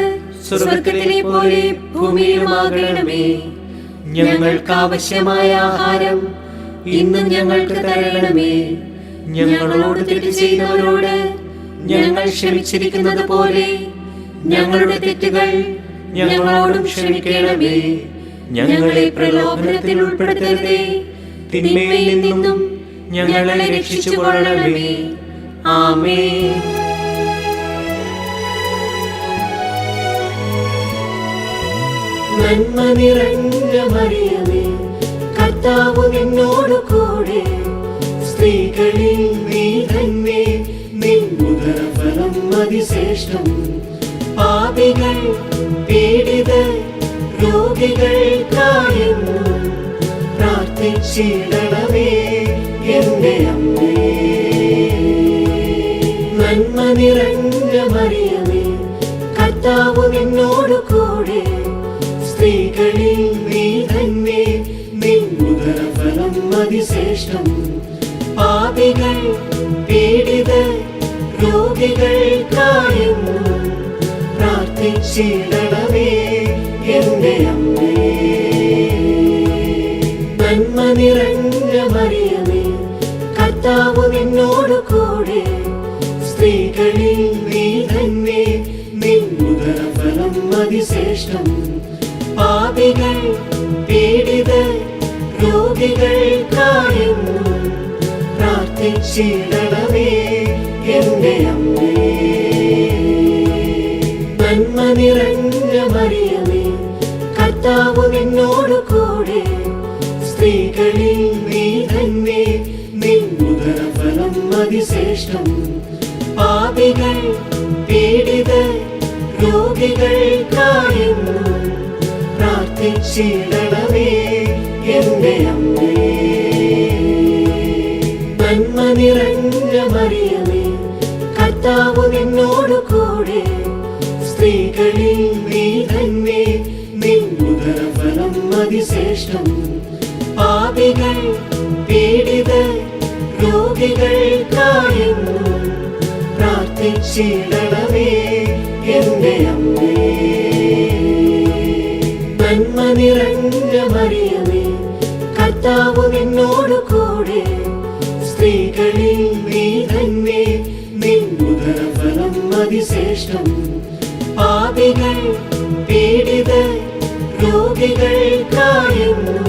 സ്വർഗത്തിലെ പോലെ ഭൂമിയിലുമാകണമേ. ഞങ്ങൾക്ക് ആവശ്യമായ ആഹാരം ഇന്നും ഞങ്ങൾക്ക് തരണമേ. ഞങ്ങളോട് തെറ്റ് ചെയ്തവരോട് ഞങ്ങൾ ക്ഷമിച്ചിരിക്കുന്നത് പോലെ ഞങ്ങളുടെ തെറ്റുകൾ ഞങ്ങളോടും ക്ഷമിക്കണമേ. ഞങ്ങളെ പ്രലോഭനത്തിൽ ഉൾപ്പെടുത്തരുതേ, തിന്മയിൽ നിന്നും ഞങ്ങളെ രക്ഷിച്ചുകൊള്ളണമേ. ആമേൻ. നന്മ നിറഞ്ഞ മറിയമേ, കർത്താവ് നിന്നോടു കൂടെ, സ്ത്രീകളിൽ നീ തന്നെ, നിൻ ഉദരഫലം അതിശ്രേഷ്ഠം. പാപികൾ പീഡിതർ രോഗികൾക്കായെന്നും പ്രാർത്ഥിച്ചിടണമേ എന്റെ അമ്മേ. നന്മ നിറഞ്ഞ മറിയമേ, കർത്താവ് നിന്നോടു കൂടെ, സ്ത്രീകളിൽ നീ തന്നെ, നിൻ ഉദരഫലം അതിശ്രേഷ്ഠം. പാപികൾ പീഡിതർ രോഗികൾക്കായെന്നും പ്രാർത്ഥിച്ചിടണമേ എന്റെ അമ്മേ. നന്മ നിറഞ്ഞ മറിയമേ, കർത്താവ് നിന്നോടു കൂടെ, സ്ത്രീകളിൽ നീ തന്നെ, നിൻ ഉദരഫലം അതിശ്രേഷ്ഠം. പാപികൾ പീഡിതർ രോഗികൾക്കായെന്നും പ്രാർത്ഥിച്ചിടണമേ എന്റെ അമ്മേ. നന്മ നിറഞ്ഞ മറിയമേ, കർത്താവ് നിന്നോട് കൂടെ സ്ത്രീകളിൽ നീ തന്നെ നിൻ ഉദരഫലം അതിശ്രേഷ്ഠം. പാപികൾ പീഡിതർ രോഗികൾക്കായെന്നും പ്രാർത്ഥിച്ചിടണമേ എന്റെ അമ്മേ. നന്മ നിറഞ്ഞ മറിയമേ, കർത്താവ് നിന്നോട് കൂടെ സ്ത്രീകളിൽ നീ തന്നെ നിൻ ഉദരഫലം അതിശ്രേഷ്ഠം. പാപികൾ പീഡിതർ രോഗികൾക്കായെന്നും പ്രാർത്ഥിച്ചിടണമേ എന്റെ അമ്മേ. നന്മ നിറഞ്ഞ മറിയമേ, കർത്താവ് നിന്നോട് കൂടെ സ്ത്രീകളിൽ നീ തന്നെ നിൻ ഉദരഫലം അതിശ്രേഷ്ഠം. പാപികൾ പീഡിതർ രോഗികൾക്കായെന്നും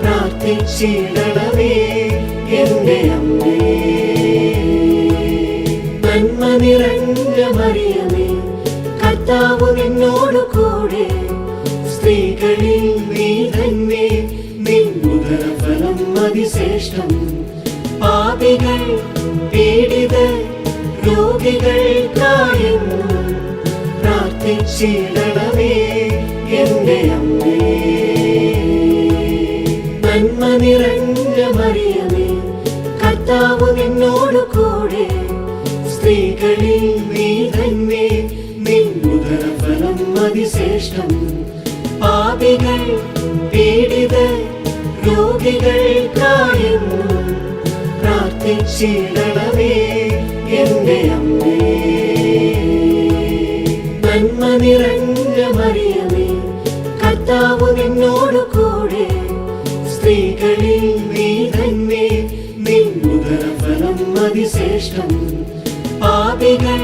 പ്രാർത്ഥിച്ചിടണമേ എന്റെ അമ്മേ. നന്മ നിറഞ്ഞ മറിയമേ, കർത്താവ് നിന്നോട് കൂടെ സ്ത്രീകളിൽ നീ തന്നെ നിൻ ഉദരഫലം അതിശ്രേഷ്ഠം. പാപികൾ പീഡിതർ രോഗികൾക്കായെന്നും പ്രാർത്ഥിച്ചിടണമേ എന്റെ അമ്മേ. നന്മ നിറഞ്ഞ മറിയമേ, കർത്താവ് നിന്നോട് കൂടെ സ്ത്രീകളിൽ നീ തന്നെ നിൻ ഉദരഫലം അതിശ്രേഷ്ഠം. പാപികൾ പീഡിതർ രോഗികൾക്കായെന്നും പ്രാർത്ഥിച്ചിടണമേ എന്റെ അമ്മേ. നന്മ നിറഞ്ഞ മറിയമേ, കർത്താവ് നിന്നോട് കൂടെ സ്ത്രീകളിൽ നീ തന്നെ നിൻ ഉദരഫലം അതിശ്രേഷ്ഠം. പാപികൾ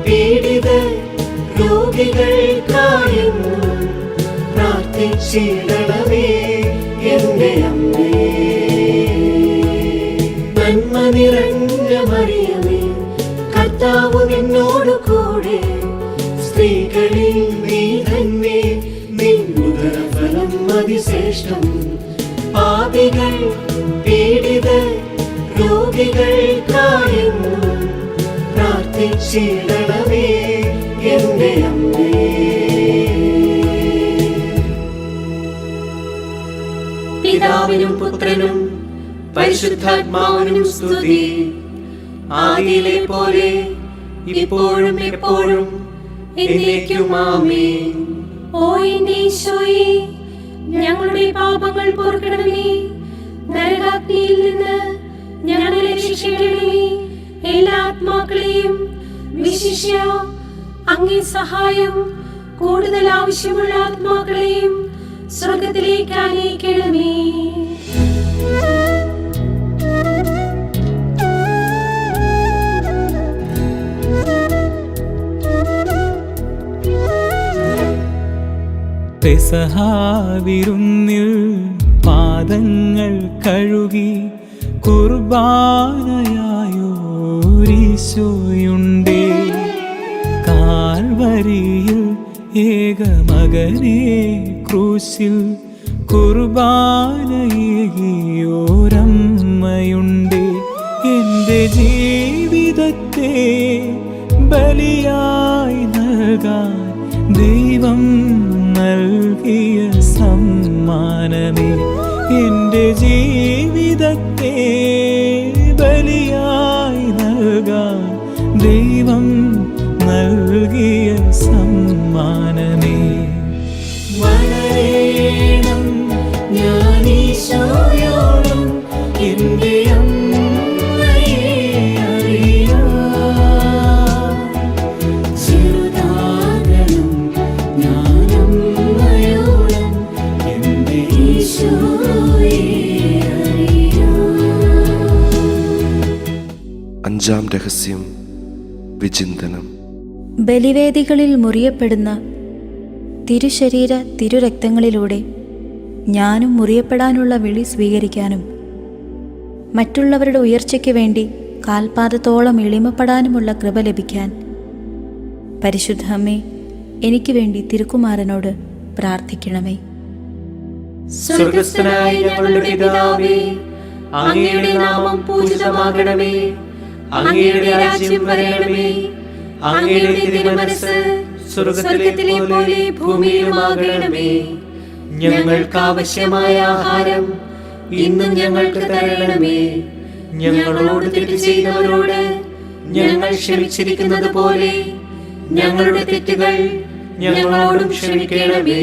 പീഡിതർ രോഗികൾക്കായെന്നും പ്രാർത്ഥിച്ചിടണമേ എന്റെ അമ്മേ. നന്മ നിറഞ്ഞ മറിയമേ, കർത്താവ് നിന്നോട് കൂടെ സ്ത്രീകളിൽ നീ തന്നെ നിൻ ഉദരഫലം അതിശ്രേഷ്ഠം. പാപികൾ പീഡിതർ രോഗികൾക്കായെന്നും പ്രാർത്ഥിച്ചിടണമേ എന്റെ അമ്മേ. പിതാവിനും പുത്രനും പരിശുദ്ധാത്മാവിനും സ്തുതി. ആദിയിലെ പോലെ ഇപ്പോഴും എപ്പോഴും എന്നേക്കും ആമേൻ. ഓ എന്റെ ഈശോയെ, ഞങ്ങളുടെ പാപങ്ങൾ പൊറുക്കണമേ. നരകാഗ്നിയിൽ നിന്ന് ഞങ്ങളെ രക്ഷിക്കണമേ. എല്ലാ ആത്മാക്കളെയും വിശിഷ്യ അങ്ങേ സഹായം കൂടുതൽ ആവശ്യമുള്ള ആത്മാക്കളെയും സ്വർഗത്തിലേക്ക് അനയിക്കണമേ. പെസഹാവിരുന്നിൽ പാദങ്ങൾ കഴുകി കുർബാനയായോരീശോയുണ്ടേ. കാൽവരിയിൽ ഏകമകനെ ക്രൂശിൽ കുർബാനയേകിയോരമ്മയുണ്ടേ. എൻ്റെ ജീവിതത്തെ ബലിയായി നൽകാൻ ദൈവം നൽകിയ സമ്മാനമേ. എൻ്റെ ജീവിതത്തെ ബലിയായി നൽകാൻ ദൈവം നൽകിയ സമ്മാനമേ. വളരണം ഞാനീശോയോളം എൻ്റെ അമ്മയെ അറിയാം. ചെറുതാകണം ഞാനമ്മയോളം എൻ്റെ ഈശോയെ അറിയാം. അഞ്ചാം രഹസ്യം വിചിന്തനം. ബലിവേദികളിൽ മുറിയപ്പെടുന്ന തിരുശരീര തിരുരക്തങ്ങളിലൂടെ ഞാനും മുറിയപ്പെടാനുള്ള വിളി സ്വീകരിക്കാനും മറ്റുള്ളവരുടെ ഉയർച്ചയ്ക്ക് വേണ്ടി കാൽപാദത്തോളം എളിമപ്പെടാനുമുള്ള കൃപ ലഭിക്കാൻ പരിശുദ്ധ അമ്മേ, എനിക്ക് വേണ്ടി തിരുക്കുമാരനോട് പ്രാർത്ഥിക്കണമേ. സ്വർഗസ്ഥനായ ഞങ്ങളുടെ പിതാവേ, അങ്ങയുടെ നാമം പൂജിതമാകണമേ. അങ്ങയുടെ രാജ്യം വരണമേ. അങ്ങയുടെ തിരുമനസ്സ് സ്വർഗത്തിലെ പോലെ ഭൂമിയിലുമാകണമേ. ഞങ്ങൾക്ക് ആവശ്യമായ ആഹാരം ഇന്നും ഞങ്ങൾക്ക് തരണമേ. ഞങ്ങളോട് തെറ്റ് ചെയ്തവരോട് ഞങ്ങൾ ക്ഷമിച്ചിരിക്കുന്നത് പോലെ ഞങ്ങളുടെ തെറ്റുകൾ ഞങ്ങളോടും ക്ഷമിക്കണമേ.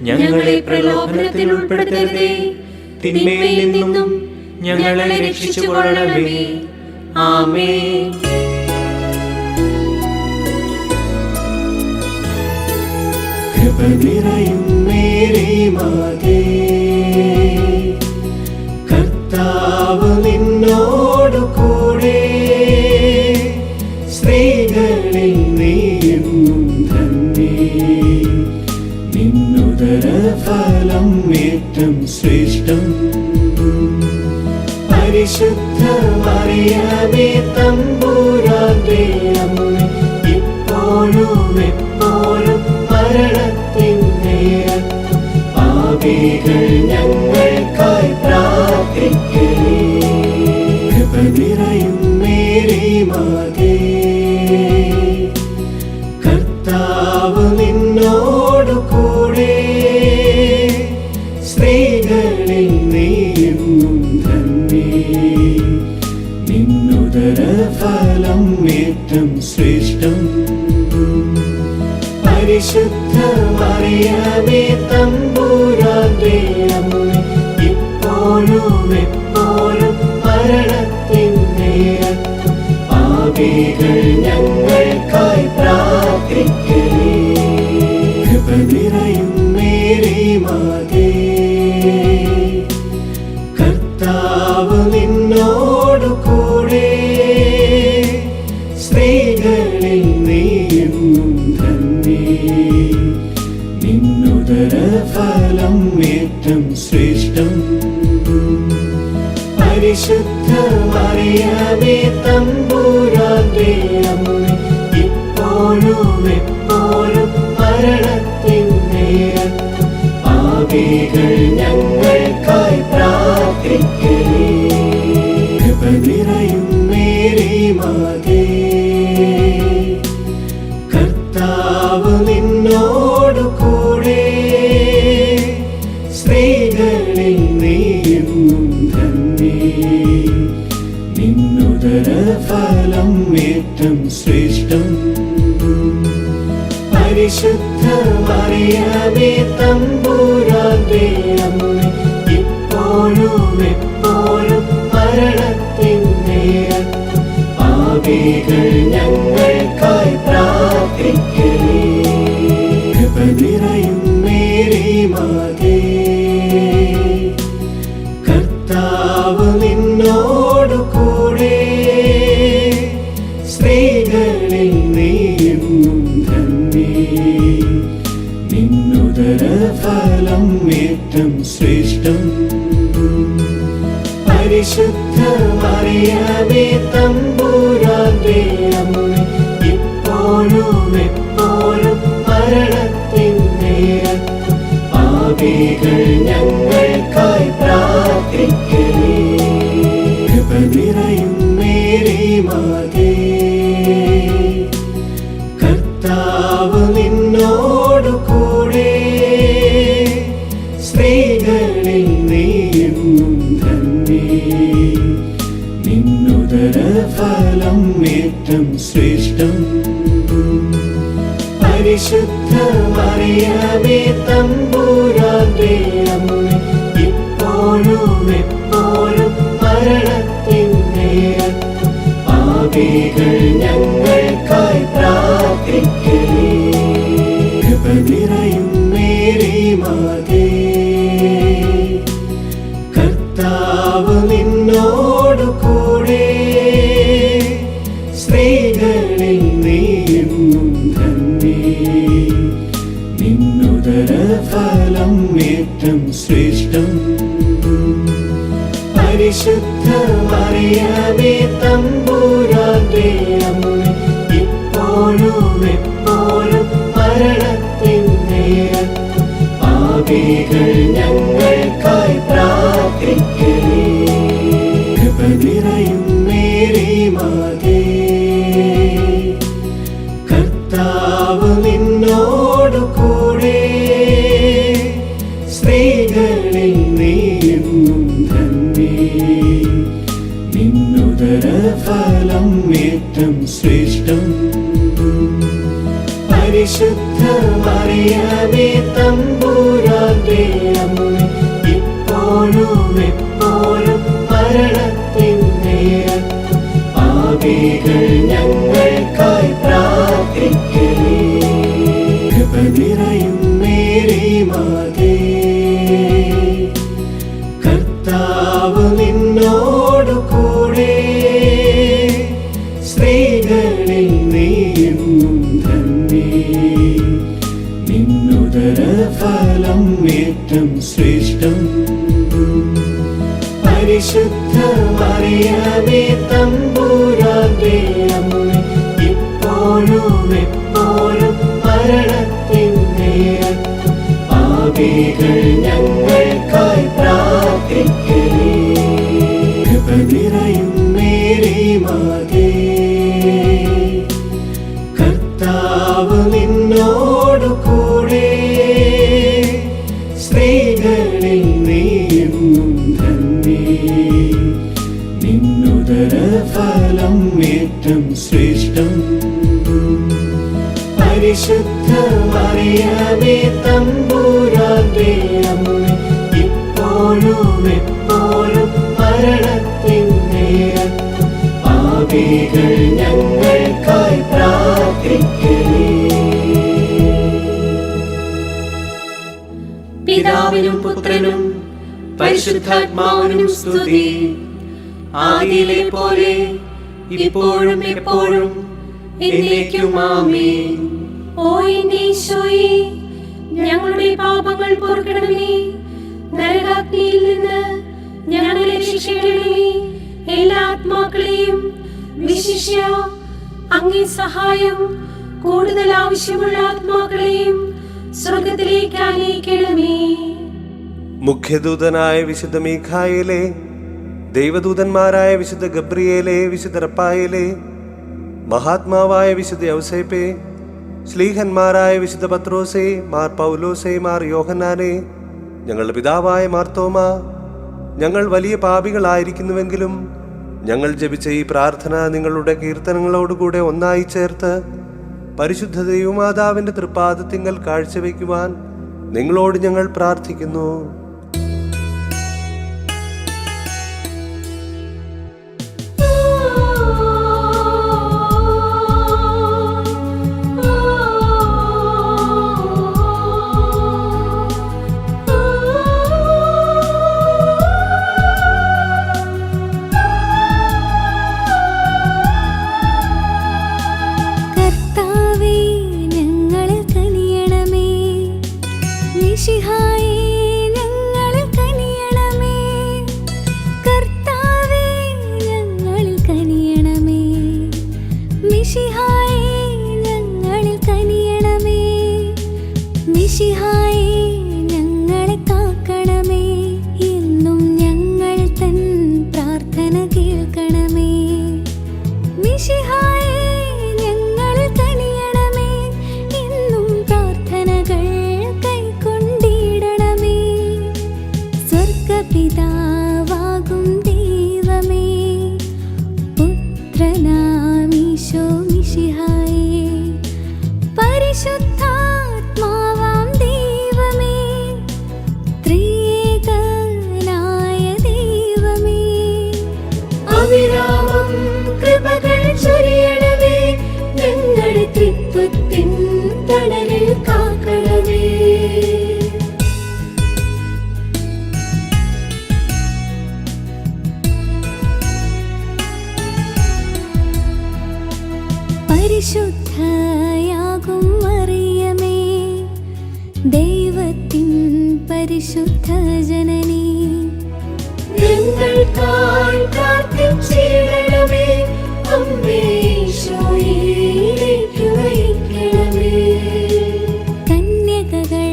ഞങ്ങളെ പ്രലോഭനത്തിൽ ഉൾപ്പെടുത്തരുതേ, തിന്മയിൽ നിന്നും ഞങ്ങളെ രക്ഷിച്ചുകൊള്ളണമേ. ആമേൻ. കൃപ നിറയും മേരി മാതേ, കർത്താവ് നിന്നോടു കൂടെ. സ്ത്രീകളിൽ നീയെന്നും ധന്യേ, നിന്നുദര ഫലം ഏറ്റം ശ്രേഷ്ഠം. പരിശുദ്ധ മറിയമേ തമ്പുരാന്റെ അമ്മേ, ഇപ്പോഴും എപ്പോഴും മരണത്തിൻ നേരത്തും പാപികൾ ഞങ്ങൾക്കായി പ്രാർത്ഥിക്കണേ. കൃപ നിറയും മേരി മാതേ, കർത്താവ് നിന്നോടു കൂടെ. സ്ത്രീകളിൽ നീയെന്നും ധന്യേ, നിന്നുദര ഫലം ഏറ്റം ശ്രേഷ്ഠം. പരിശുദ്ധ മറിയമേ തമ്പുരാന്റെ അമ്മേ, ഇപ്പോഴും എപ്പോഴും മരണത്തിൻ നേരത്തും പാപികൾ ഞങ്ങൾക്കായി പ്രാർത്ഥിക്കണേ. കൃപ നിറയും മേരി മാതേ, കർത്താവ് നിന്നോടു കൂടെ. സ്ത്രീകളിൽ നീയെന്നും ധന്യേ, നിന്നുദര ഫലം ഏറ്റം ശ്രേഷ്ഠം. പരിശുദ്ധ മറിയമേ തമ്പുരാന്റെ അമ്മേ, ഇപ്പോഴും എപ്പോഴും മരണത്തിൻ നേരത്തും പാപികൾ ഞങ്ങൾക്കായി പ്രാർത്ഥിക്കണേ. കൃപ നിറയും മേരി മാതേ, കർത്താവ് നിന്നോടു കൂടെ. സ്ത്രീകളിൽ നീയെന്നും ധന്യേ, നിന്നുദര ഫലം ഏറ്റം ശ്രേഷ്ഠം. പരിശുദ്ധ മറിയമേ തമ്പുരാന്റെ അമ്മേ, ഇപ്പോഴും എപ്പോഴും മരണത്തിൻ നേരത്തും പാപികൾ ഞങ്ങൾക്കായി പ്രാർത്ഥിക്കണേ. കൃപ നിറയും മേരി മാതേ, കർത്താവ് നിന്നോടു കൂടെ. സ്ത്രീകളിൽ നീയെന്നും ധന്യേ, നിന്നുദര ഫലം ഏറ്റം ശ്രേഷ്ഠം. പരിശുദ്ധ മറിയമേ തമ്പുരാന്റെ അമ്മേ, ഇപ്പോഴും എപ്പോഴും മരണത്തിൻ നേരത്തും പാപികൾ ഞങ്ങൾക്കായി പ്രാർത്ഥിക്കണേ. കൃപ നിറയും മേരി മാതേ, കർത്താവ് നിന്നോടു കൂടെ. സ്ത്രീകളിൽ നീയെന്നും ധന്യേ, നിന്നുദര ഫലം ഏറ്റം ശ്രേഷ്ഠം. പരിശുദ്ധ മറിയമേ തമ്പുരാന്റെ അമ്മേ, ഇപ്പോഴും എപ്പോഴും മരണത്തിൻ നേരത്തും പാപികൾ ഞങ്ങൾക്കായി പ്രാർത്ഥിക്കണേ. കൃപ നിറയും മേരി മാതേ, കർത്താവ് നിന്നോടു കൂടെ. സ്ത്രീകളിൽ നീയെന്നും ധന്യേ, നിന്നുദര ഫലം ഏറ്റം ശ്രേഷ്ഠം. പരിശുദ്ധ മറിയമേ തമ്പുരാന്റെ അമ്മേ, ഇപ്പോഴും എപ്പോഴും മരണത്തിൻ നേരത്തും പാപികൾ ഞങ്ങൾക്കായി പ്രാർത്ഥിക്കണേ. കൃപ നിറയും മേരി മാതേ, കർത്താവ് നിന്നോടു കൂടെ, സ്ത്രീകളിൽ നീയെന്നും ധന്യേ. നിന്നുദര ഫലം ഏറ്റം ശ്രേഷ്ഠം. പരിശുദ്ധ മറിയമേ തമ്പുരാന്റെ അമ്മേ, ഇപ്പോഴും എപ്പോഴും മരണത്തിൻ നേരത്തും പാപികൾ ഞങ്ങൾക്കായി പ്രാർത്ഥിക്കണേ. കൃപ നിറയും മേരി മാതേ, കർത്താവ് നിന്നോടു കൂടെ, സ്ത്രീകളിൽ നീയെന്നും ധന്യേ. നിന്നുദര ഫലം ഏറ്റം ശ്രേഷ്ഠം. പരിശുദ്ധ മറിയമേ തമ്പുരാന്റെ അമ്മേ, ഇപ്പോഴും എപ്പോഴും മരണത്തിൻ നേരത്തും പാപികൾ ഞങ്ങൾക്കായി പ്രാർത്ഥിക്കണേ. കൃപ നിറയും മേരി മാതേ, കർത്താവ് നിന്നോടു കൂടെ, സ്ത്രീകളിൽ നീയെന്നും ധന്യേ. നിന്നുദര ഫലം ഏറ്റം ശ്രേഷ്ഠം. പരിശുദ്ധ മറിയമേ തമ്പുരാന്റെ അമ്മേ, ഇപ്പോഴും എപ്പോഴും മരണത്തിൻ നേരത്തും പാപികൾ ഞങ്ങൾക്കായി പ്രാർത്ഥിക്കണേ. പിതാവിനും പുത്രനും പരിശുദ്ധാത്മാവിനും സ്തുതി. ആദിയിലെ പോലെ ഇപ്പോഴും എപ്പോഴും എന്നേക്കും ആമേൻ. ഓ എന്റെ ഈശോയെ, ഞങ്ങളുടെ പാപങ്ങൾ പൊറുക്കണമേ. നരകാഗ്നിയിൽ നിന്ന് ഞങ്ങളെ രക്ഷിക്കണമേ. എല്ലാ ആത്മാക്കളെയും വിശിഷ്യ അങ്ങേ സഹായം കൂടുതൽ ആവശ്യമുള്ള ആത്മാക്കളെയും സ്വർഗത്തിലേക്ക് ആനയിക്കണമേ. മുഖ്യദൂതനായ വിശുദ്ധ മീഖായേലേ, ദൈവദൂതന്മാരായ വിശുദ്ധ ഗബ്രിയേലേ, വിശുദ്ധ റപ്പായേലേ, മഹാത്മാവായ വിശുദ്ധ യൗസേപ്പേ, ശ്ലീഹന്മാരായ വിശുദ്ധ പത്രോസേ, മാർ പൗലോസേ, മാർ യോഹന്നാനേ, ഞങ്ങളുടെ പിതാവായ മാർത്തോമ, ഞങ്ങൾ വലിയ പാപികളായിരിക്കുന്നുവെങ്കിലും ഞങ്ങൾ ജപിച്ച ഈ പ്രാർത്ഥന നിങ്ങളുടെ കീർത്തനങ്ങളോടുകൂടെ ഒന്നായി ചേർത്ത് പരിശുദ്ധ ദൈവമാതാവിൻ്റെ തൃപ്പാദത്തിങ്കൽ കാഴ്ചവെക്കുവാൻ നിങ്ങളോട് ഞങ്ങൾ പ്രാർത്ഥിക്കുന്നു. പരിശുദ്ധയാകും മറിയമേ, ദൈവത്തിൻ പരിശുദ്ധ ജനനി, ഞങ്ങൾക്കായി പ്രാർത്ഥിച്ചിടണമേ. അമ്മേ ഈശോയിലേക്ക് നയിക്കണമേ. കന്യകകൾക്കിന്നും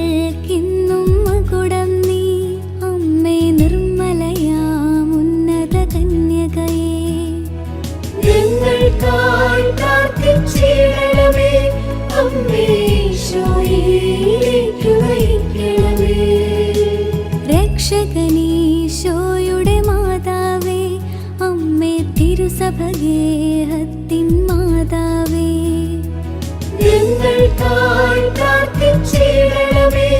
വല്ലഭഗേഹത്തിൻ മാതാവേ, ഞങ്ങൾക്കായി പ്രാർത്ഥിച്ചിടണമേ.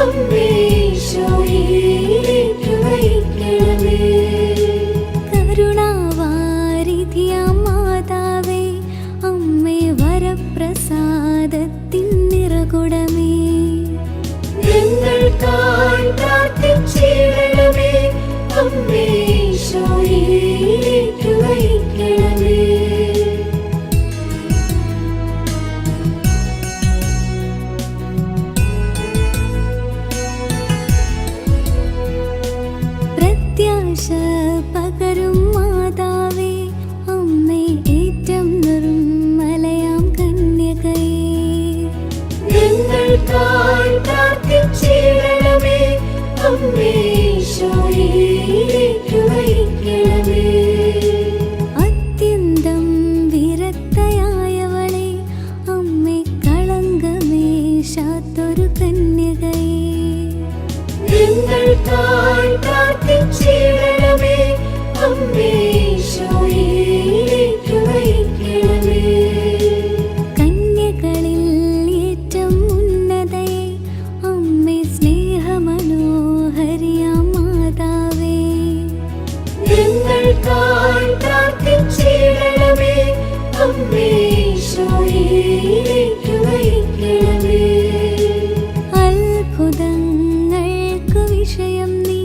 അമ്മേ ഈശോയിലേക്ക് നയിക്കണമേ. കരുണാവാരിധിയാം മാതാവേ, അമ്മേ വരപ്രസാദത്തിൻ നിറകുടമേ, ഞങ്ങൾക്കായി പ്രാർത്ഥിച്ചിടണമേ. അമ്മേ ഈശോയിലേക്ക് നയിക്കണമേ. പ്രത്യാശ പകരും മാതാവേ, അമ്മേ ഏറ്റം നിർമ്മലയാം കന്യകയേ, ഞങ്ങൾക്കായി പ്രാർത്ഥിച്ചിടണമേ. അമ്മേ ഈശോയിലേക്ക് നയിക്കണമേ. അത്യന്തം വിരക്തയായവളെ, അമ്മേ കളങ്കമേശാത്തൊരു കന്യകയേ, ഞങ്ങൾക്കായി പ്രാർത്ഥിച്ചിടണമേ. അമ്മേ ഈശോയിലേക്ക് നയിക്കണമേ. കന്യകളിൽ ഏറ്റം ഉന്നതയെ, അമ്മേ സ്നേഹമനോഹരിയാം മാതാവേ, ഞങ്ങൾക്കായി പ്രാർത്ഥിച്ചിടണമേ. അമ്മേ ഈശോയിലേക്ക് നയിക്കണമേ. അത്ഭുതങ്ങൾക്കു വിഷയം നീ,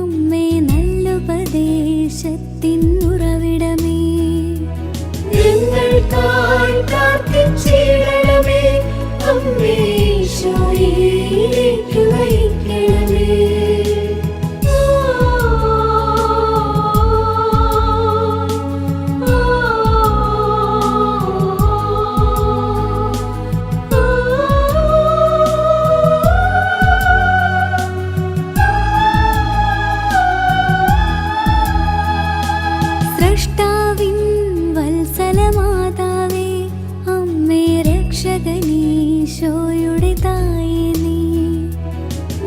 അമ്മേ നല്ലുപദേശത്തിൻ ഉറവിടമേ, ഞങ്ങൾക്കായി പ്രാർത്ഥിച്ചിടണമേ. അമ്മേ ഈശോയിലേക്ക് നയിക്കണമേ. സ്രഷ്ടാവിൻ വത്സലമാതാവേ, അമ്മേ രക്ഷകനീശോയുടെ തായേ നീ,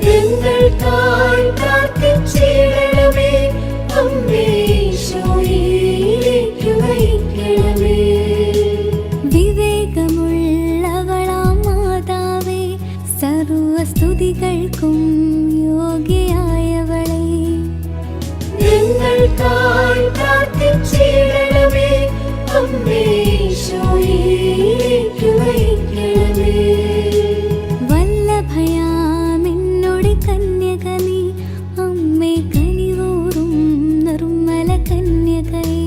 ഞങ്ങൾക്കായി പ്രാർത്ഥിച്ചിടണമേ. അമ്മേ ഈശോയിലേക്ക് നയിക്കണമേ. വിവേകമുള്ളവളാം മാതാവേ, സർവസ്തുതികൾക്കും യോഗ്യയായവളെ, ഞങ്ങൾക്കായി പ്രാർത്ഥിച്ചിടണമേ. അമ്മേ ഈശോയിലേക്ക് നയിക്കണമേ. വല്ലഭയാമെന്നോട് കന്യക നീ, അമ്മേ കനിവൂറും നിർമ്മല കന്യകയേ,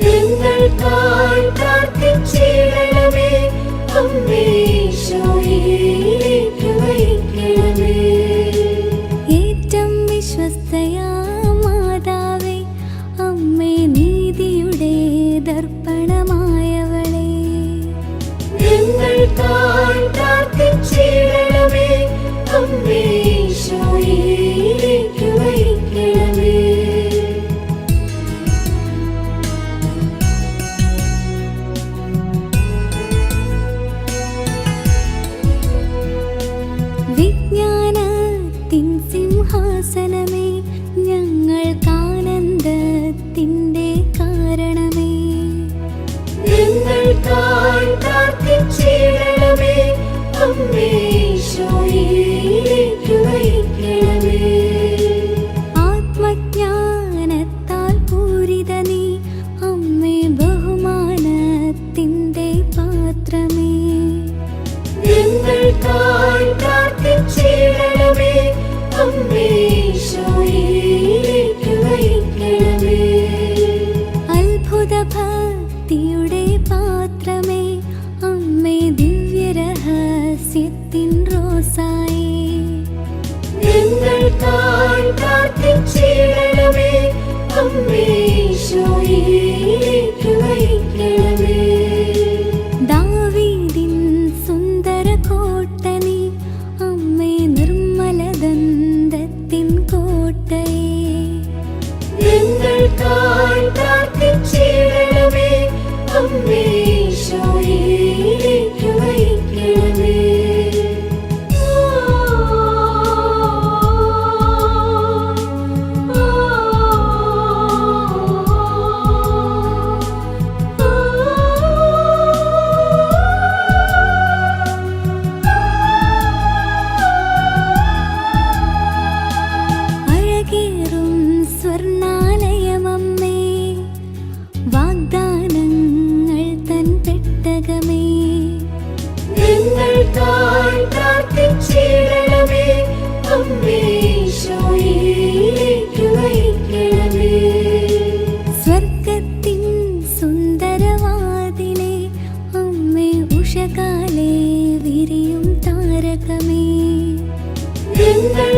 ഞങ്ങൾക്കായി പ്രാർത്ഥിച്ചിടണമേ. അമ്മേ ഈശോയിലേക്ക് നയിക്കണമേ. ഏറ്റം വിശ്വസ്തയാ മാതാവേ, അമ്മേ നീതിയുടെ ദർപ്പണമായവളെ, ഞങ്ങൾക്കായി പ്രാർത്ഥിച്ചിടണമേ. അമ്മേ ഈശോയിലേക്ക് നയിക്കണമേ. വിജ്ഞാനത്തിൻ സിംഹാസനമേ, ഞങ്ങൾക്കാനന്ദത്തിൻ്റെ കാരണമേ, ഞങ്ങൾക്കായി പ്രാർത്ഥിച്ചിടണമേ. അമ്മേ ഈശോയിലേക്ക് നയിക്കണമേ. ആത്മജ്ഞാനത്താൽ പൂരിത നീ, അമ്മേ ബഹുമാനത്തിൻ്റെ പാത്രമേ, ഞങ്ങൾക്കായി പ്രാർത്ഥിച്ചിടണമേ. അമ്മേ ഈശോയിലേക്ക് നയിക്കണമേ. അത്ഭുത ഭക്തിയുടെ പാത്രമേ, അമ്മേ ദിവ്യരഹസ്യത്തിൻ റോസായേ, ഞങ്ങൾക്കായി പ്രാർത്ഥിച്ചിടണമേ. അമ്മേ ഈശോയിലേക്ക് നയിക്കണമേ. ദാവീദിൻ സുന്ദര കോട്ടനീ, അമ്മേ നിർമ്മലദന്തത്തിൻ കോട്ടയേ, ഞങ്ങൾക്കായി പ്രാർത്ഥിച്ചിടണമേ. അമ്മേ ഈശോയിലേക്ക് നയിക്കണമേ.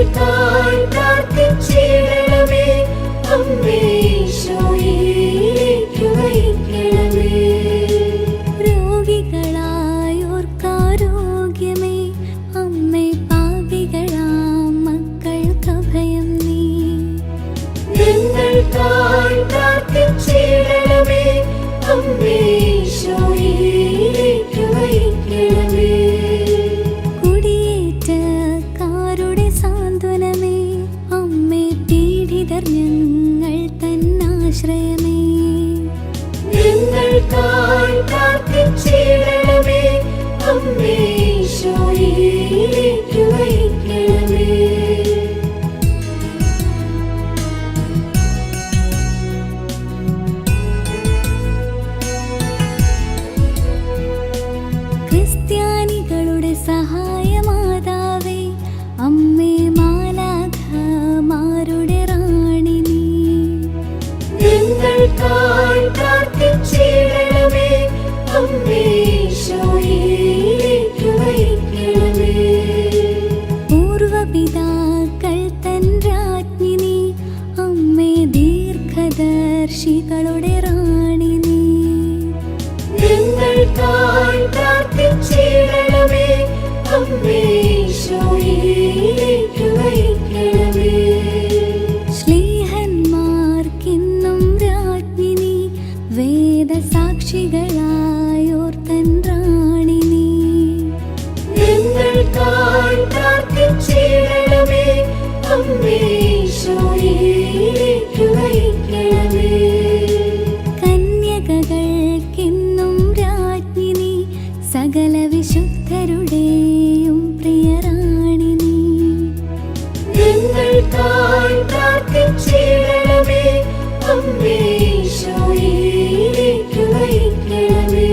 ഞങ്ങൾക്കായി പ്രാർത്ഥിച്ചിടണമേ. അമ്മേ ഈശോയിലേക്ക് നയിക്കണമേ. രോഗികളായോർക്കാരോഗ്യമേ, അമ്മേ പാപികളാം മക്കൾക്കഭയം നീ. ഞങ്ങൾക്കായി പ്രാർത്ഥിച്ചിടണമേ. അമ്മേ ഈശോയിലേക്ക് നയിക്കണമേ. കുടിയേറ്റക്കാരുടെ സാന്ത്വനമേ, അമ്മേ പീഡിതർ ഞങ്ങൾ തന്നാശ്രയമേ. ഞങ്ങൾക്കായി പ്രാർത്ഥിച്ചിടണമേ. അമ്മേ ഈശോയിലേക്ക് നയിക്കണമേ. ക്രിസ്ത്യാനികളുടെ സഹായമാതാവേ, അമ്മേ മാലാഖമാരുടെ റാണി നീ. ഞങ്ങൾക്കായി പ്രാർത്ഥിച്ചിടണമേ. അമ്മേ ഈശോയിലേക്ക് നയിക്കണമേ. പൂർവപിതാക്കൾ തൻ രാജ്ഞി നീ, അമ്മേ ദീർഘദർശികളുടെ റാണി നീ. ഞങ്ങൾക്കായി പ്രാർത്ഥിച്ചിടണമേ. അമ്മേ ഈശോയിലേക്ക് നയിക്കണമേ. ശ്ലീഹന്മാർക്കിന്നും രാജ്ഞി നീ, വേദസാക്ഷികളായോർ തൻ റാണി നീ. ഞങ്ങൾക്കായി പ്രാർത്ഥിച്ചിടണമേ. അമ്മേ ഈശോയിലേക്ക് നയിക്കണമേ. കന്യകകൾക്കിന്നും രാജ്ഞി നീ, സകല വിശുദ്ധരുടെയും പ്രിയറാണി നീ. ഞങ്ങൾക്കായി പ്രാർത്ഥിച്ചിടണമേ. അമ്മേ ഈശോയിലേക്ക് നയിക്കണമേ.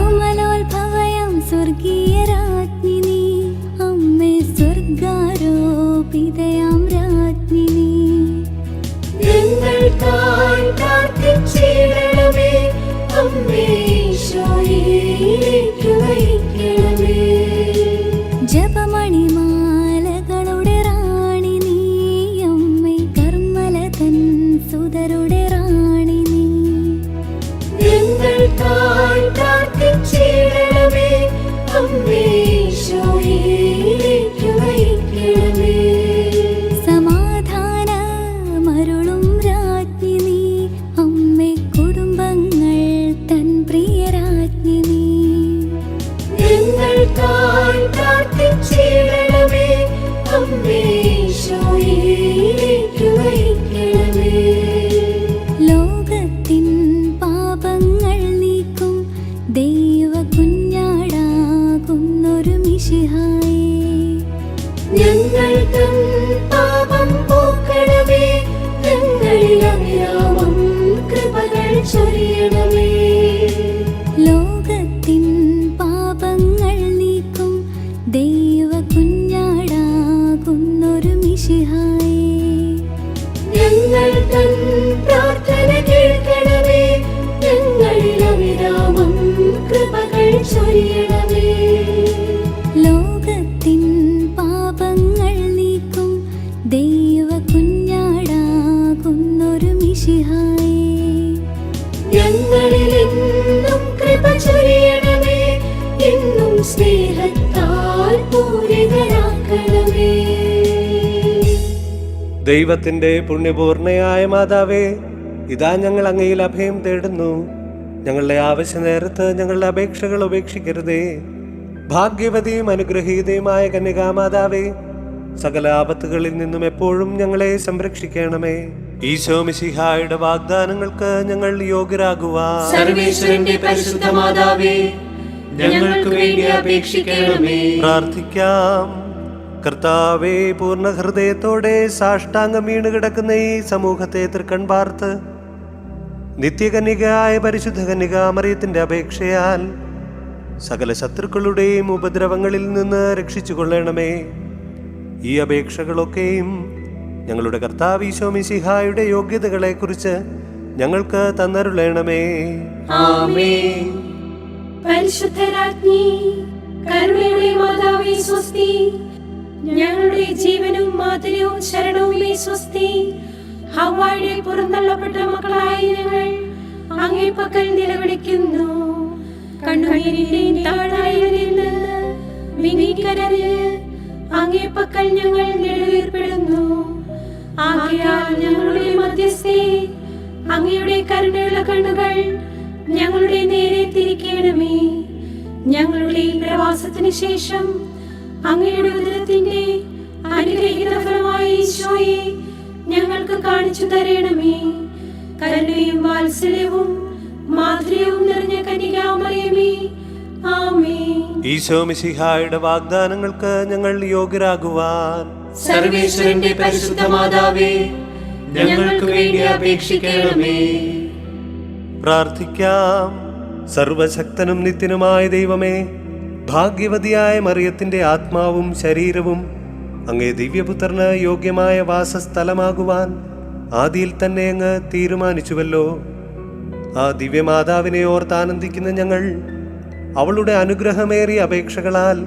അമലോത്ഭവയം സ്വർഗീയ രാജ്ഞി നീ, അമ്മേ സ്വർഗാരോപിതയാം രാജ്ഞി നീ. ഞങ്ങൾക്കായി പ്രാർത്ഥിച്ചിടണമേ. അമ്മേ ഈശോയിലേക്ക് നയിക്കണമേ. ജപമണിമാലകളുടെ റാണി നീ, അമ്മേ കർമ്മലതൻ സുതരുടെ റാണി നീ. ഞങ്ങൾക്കായി പ്രാർത്ഥിച്ചിടണമേ. അമ്മേ ഈശോയിലേക്ക് നയിക്കണമേ. സമാധാനമരുളും രാജ്ഞി നീ, അമ്മേ കുടുംബങ്ങൾ തൻ പ്രിയരാജ്ഞി നീ. ഞങ്ങൾക്കായി പ്രാർത്ഥിച്ചിടണമേ. അമ്മേ ഈശോയിലേക്ക് നയിക്കണമേ. ലോകത്തിൻ പാപങ്ങൾ നീക്കും ദൈവ കുഞ്ഞാടാകുന്നൊരു മിശിഹായേ. ഞങ്ങൾ തൻ പാപം പോക്കണമേ. ഞങ്ങളിൽ അവിരാമം കൃപകൾ ചൊരിയണമേ. ലോകത്തിൻ പാപങ്ങൾ നീക്കും ദൈവ കുഞ്ഞാടാകുന്നൊരു മിശിഹായേ. ഞങ്ങൾ തൻ പ്രാർത്ഥന കേൾക്കണമേ. ഞങ്ങളിൽ അവിരാമം കൃപകൾ ചൊരിയണമേ. ലോകത്തിൻ പാപങ്ങൾ നീക്കും ദൈവ കുഞ്ഞാടാകുന്നൊരു മിശിഹായേ. ഞങ്ങളിൽ എന്നും കൃപ ചൊരിയണമേ. എന്നും സ്നേഹത്താൽ പൂരിതരാക്കണമേ. ദൈവത്തിന്റെ പുണ്യപൂർണയായ മാതാവേ, ഇതാ ഞങ്ങൾ അങ്ങയിൽ അഭയം തേടുന്നു. ഞങ്ങളുടെ ആവശ്യ നേരത്ത് ഞങ്ങളുടെ അപേക്ഷകൾ ഉപേക്ഷിക്കരുതേ. ഭാഗ്യവതിയും അനുഗ്രഹീതയുമായ കന്യകാമാതാവേ, സകല ആപത്തുകളിൽ നിന്നും എപ്പോഴും ഞങ്ങളെ സംരക്ഷിക്കണമേ. ഈശോ മിശിഹായുടെ വാഗ്ദാനങ്ങൾക്ക് ഞങ്ങൾ യോഗ്യരാകുവാൻ സർവേശ്വരന്റെ പരിശുദ്ധ മാതാവേ, ഞങ്ങൾക്ക് വേണ്ടി അപേക്ഷിക്കണമേ. പ്രാർത്ഥിക്കാം. കർത്താവേ, പൂർണ്ണ ഹൃദയത്തോടെ സാഷ്ടാംഗം വീണ് കിടക്കുന്ന ഈ സമൂഹത്തെ തൃക്കൺ പാർത്ത് നിത്യകന്യകയായ പരിശുദ്ധ കന്യകാമറിയത്തിന്റെ അപേക്ഷയാൽ സകല ശത്രുക്കളുടെയും ഉപദ്രവങ്ങളിൽ നിന്ന് രക്ഷിച്ചുകൊള്ളണമേ. ഈ അപേക്ഷകളൊക്കെയും ഞങ്ങളുടെ കർത്താവ് ഈശോ മിശിഹായുടെ യോഗ്യതകളെക്കുറിച്ച് ഞങ്ങൾക്ക് തന്നരുളണമേ. ആമേൻ. പരിശുദ്ധരാജ്ഞി, കരുണയുടെ മാതാവേ സ്വസ്തി. ഞങ്ങളുടെ ജീവനും മാതരവും ശരണവുമേ സ്വസ്തി. ഹവ്വായുടെ പുറന്തള്ളപ്പെട്ട മക്കളായ ഞങ്ങൾ അങ്ങേ പക്കൽ നിലവിളിക്കുന്നു. കണ്ണുനീരിന്റെയും താഴ്വരയിൽ നിന്ന് വിനീകരഞ്ഞ് അങ്ങേ പക്കൽ ഞങ്ങൾ നെടുവീർപ്പെടുന്നു. ആകയാൽ ഞങ്ങളുടെ മധ്യസ്ഥേ, അങ്ങയുടെ കരുണയുള്ള കണ്ണുകൾ ഞങ്ങളുടെ നേരെ തിരിക്കണമേ. ഞങ്ങളുടെ പ്രവാസത്തിന് ശേഷം അങ്ങയുടെ ഉദരത്തിന്റെ അനുഗ്രഹീത ഫലമായ ഈശോയെ ഞങ്ങൾക്ക് കാണിച്ചു തരണമേ. കരുണയും വാത്സല്യവും മാധുര്യവും നിറഞ്ഞ കന്യകാമറിയമേ, ആമേൻ. ഈശോ മിശിഹായുടെ വാഗ്ദാനങ്ങൾക്ക് ഞങ്ങൾ യോഗ്യരാകുവാൻ സർവേശ്വരന്റെ പരിശുദ്ധ മാതാവേ, ഞങ്ങൾക്ക് വേണ്ടി അപേക്ഷിക്കണമേ. പ്രാർത്ഥിക്കാം. സർവശക്തനും നിത്യനുമായ ദൈവമേ, ഭാഗ്യവതിയായ മറിയത്തിന്റെ ആത്മാവും ശരീരവും അങ്ങേ ദിവ്യപുത്രന് യോഗ്യമായ വാസസ്ഥലമാകുവാൻ ആദിയിൽ തന്നെ അങ്ങ് തീരുമാനിച്ചുവല്ലോ. ആ ദിവ്യമാതാവിനെ ഓർത്താനന്ദിക്കുന്ന ഞങ്ങൾ അവളുടെ അനുഗ്രഹമേറിയ അപേക്ഷകളാൽ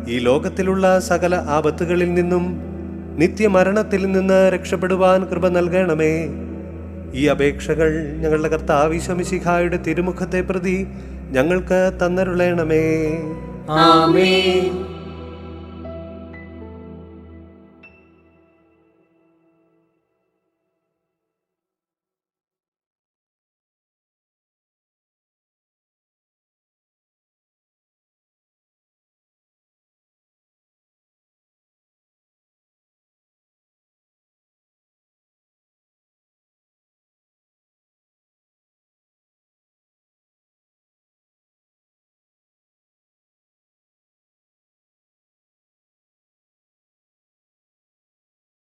ഈ ലോകത്തിലുള്ള സകല ആപത്തുകളിൽ നിന്നും നിത്യമരണത്തിൽ നിന്ന് രക്ഷപ്പെടുവാൻ കൃപ നൽകണമേ. ഈ അപേക്ഷകൾ ഞങ്ങളുടെ കർത്താവ് ഈശോ മിശിഹായുടെ തിരുമുഖത്തെ പ്രതി ഞങ്ങൾക്ക് തന്നരുളണമേ. ആമേൻ.